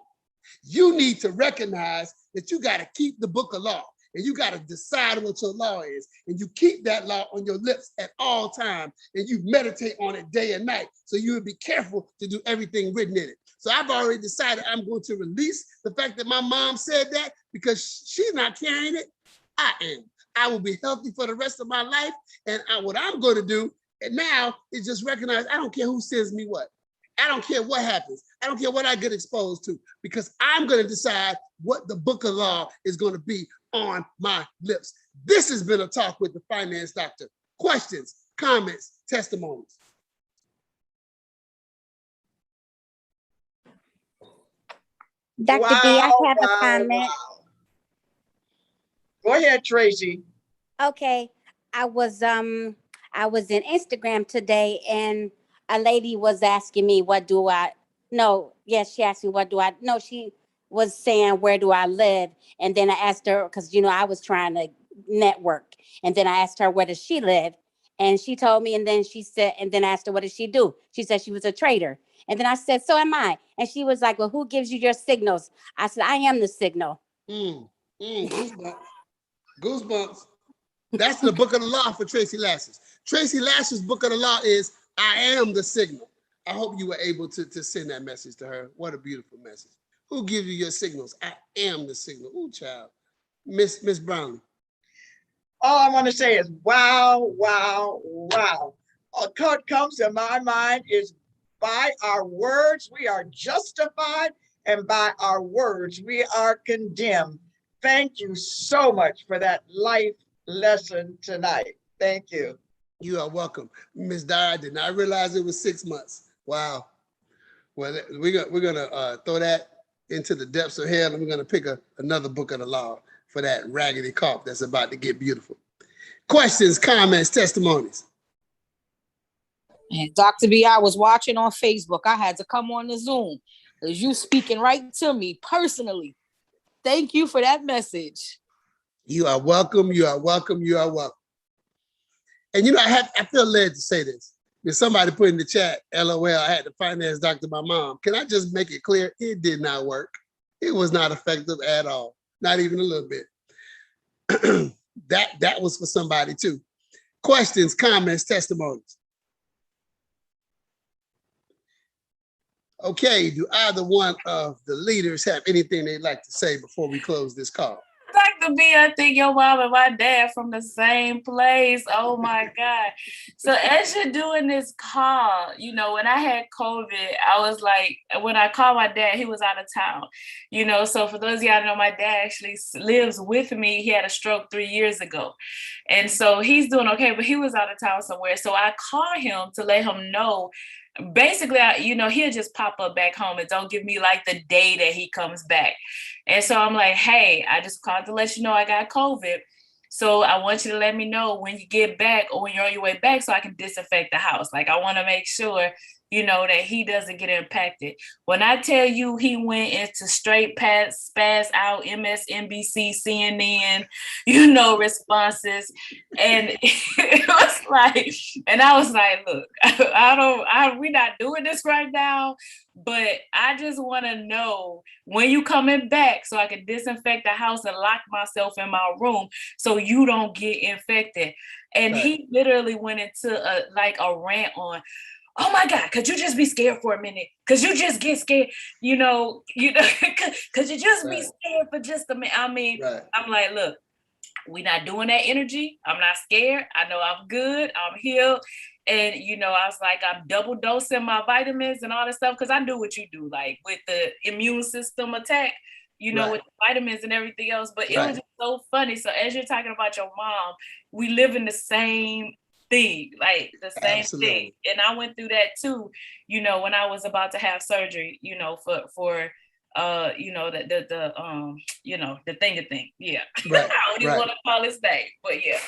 You need to recognize that you got to keep the book of law, and you got to decide what your law is, and you keep that law on your lips at all times, and you meditate on it day and night, so you would be careful to do everything written in it. So I've already decided I'm going to release the fact that my mom said that, because she's not carrying it. I am. I will be healthy for the rest of my life, and what I'm going to do now is just recognize I don't care who sends me what. I don't care what happens. I don't care what I get exposed to, because I'm going to decide what the book of law is going to be on my lips. This has been a talk with the finance doctor. Questions, comments, testimonies. Dr. B, I have a comment. Wow. Go ahead, Tracy. Okay, I was in Instagram today, and a lady was asking me, she asked me, she was saying, where do I live? And then I asked her, because, I was trying to network. And then I asked her, where does she live? And she told me, and then I asked her, what does she do? She said she was a trader. And then I said, so am I. And she was like, well, who gives you your signals? I said, I am the signal. Goosebumps. Goosebumps. That's the book of the law for Tracy Lashes. Tracy Lashes' book of the law is I am the signal. I hope you were able to send that message to her. What a beautiful message. Who gives you your signals? I am the signal. Ooh, child. Miss Brownlee. All I want to say is wow, wow, wow. What comes to my mind is by our words we are justified, and by our words we are condemned. Thank you so much for that life lesson tonight. Thank you. You are welcome. Miss Dyer, I did not realize it was 6 months. Wow. Well, we're gonna throw that into the depths of hell, and we're gonna pick another book of the law for that raggedy cough that's about to get beautiful. Questions, comments, testimonies. And Dr. B, I was watching on Facebook. I had to come on the Zoom because you speaking right to me personally. Thank you for that message. You are welcome. You are welcome. You are welcome. And you know, I feel led to say this. If somebody put in the chat, LOL, I had to finance doctor my mom. Can I just make it clear? It did not work. It was not effective at all. Not even a little bit. That was for somebody too. Questions, comments, testimonies. Okay, do either one of the leaders have anything they'd like to say before we close this call? Dr. B, I think your mom and my dad from the same place. Oh my God. So as you're doing this call, you know, when I had COVID, I was like, when I called my dad, he was out of town, you know, so for those of y'all know, my dad actually lives with me. He had a stroke 3 years ago. And so he's doing okay, but he was out of town somewhere. So I called him to let him know. Basically, you know, he'll just pop up back home and don't give me like the day that he comes back. And so I'm like, hey, I just called to let you know I got COVID. So I want you to let me know when you get back or when you're on your way back so I can disinfect the house. Like, I want to make sure, you know, that he doesn't get impacted. When I tell you he went into straight spaz out MSNBC, CNN, you know, responses. And it was like, and I was like, look, we're not doing this right now, but I just want to know when you coming back so I can disinfect the house and lock myself in my room so you don't get infected. And Right. He literally went into a rant on, oh my God, could you just be scared for a minute? Could you just get scared? You know, could you just be scared for just a minute? I mean, I'm like, look, we're not doing that energy. I'm not scared. I know I'm good. I'm healed. And, you know, I was like, I'm double dosing my vitamins and all this stuff because I do what you do, like with the immune system attack, you know, with the vitamins and everything else. But it was just so funny. So as you're talking about your mom, we live in the same thing, like the same thing. And I went through that too, you know, when I was about to have surgery, you know, for you know, you know, the thing. Yeah. Right. I don't even want to call his name, but yeah.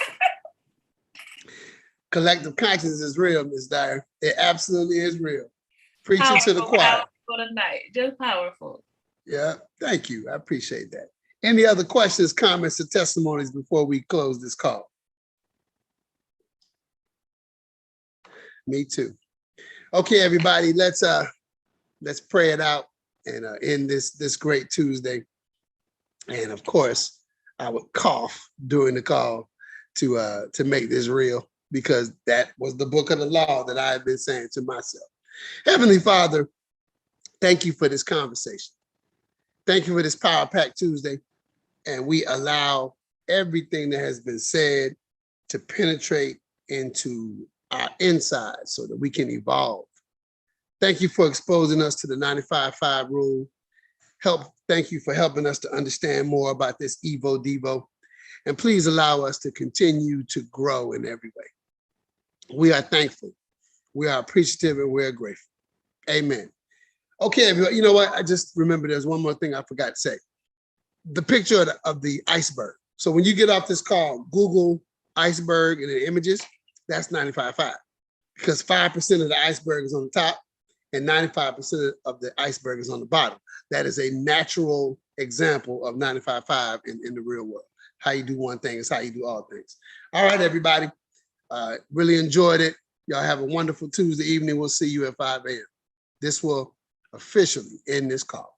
Collective consciousness is real, Ms. Dyer. It absolutely is real. Preaching Powerful, to the choir. Tonight. Just powerful. Yeah, thank you. I appreciate that. Any other questions, comments, or testimonies before we close this call? Me too. Okay, everybody, let's pray it out and end this great Tuesday. And of course, I would cough during the call to make this real, because that was the book of the law that I have been saying to myself. Heavenly Father, thank you for this conversation. Thank you for this Power Pack Tuesday. And we allow everything that has been said to penetrate into our insides so that we can evolve. Thank you for exposing us to the 95-5 rule. Thank you for helping us to understand more about this Evo Devo. And please allow us to continue to grow in every way. We are thankful, we are appreciative, and we're grateful. Amen. Okay, everyone, you know what? I just remember there's one more thing I forgot to say. The picture of the iceberg. So when you get off this call, Google iceberg and the images, that's 95.5. Because 5% of the iceberg is on the top and 95% of the iceberg is on the bottom. That is a natural example of 95.5 in the real world. How you do one thing is how you do all things. All right, everybody. Really enjoyed it. Y'all have a wonderful Tuesday evening. We'll see you at 5 a.m. This will officially end this call.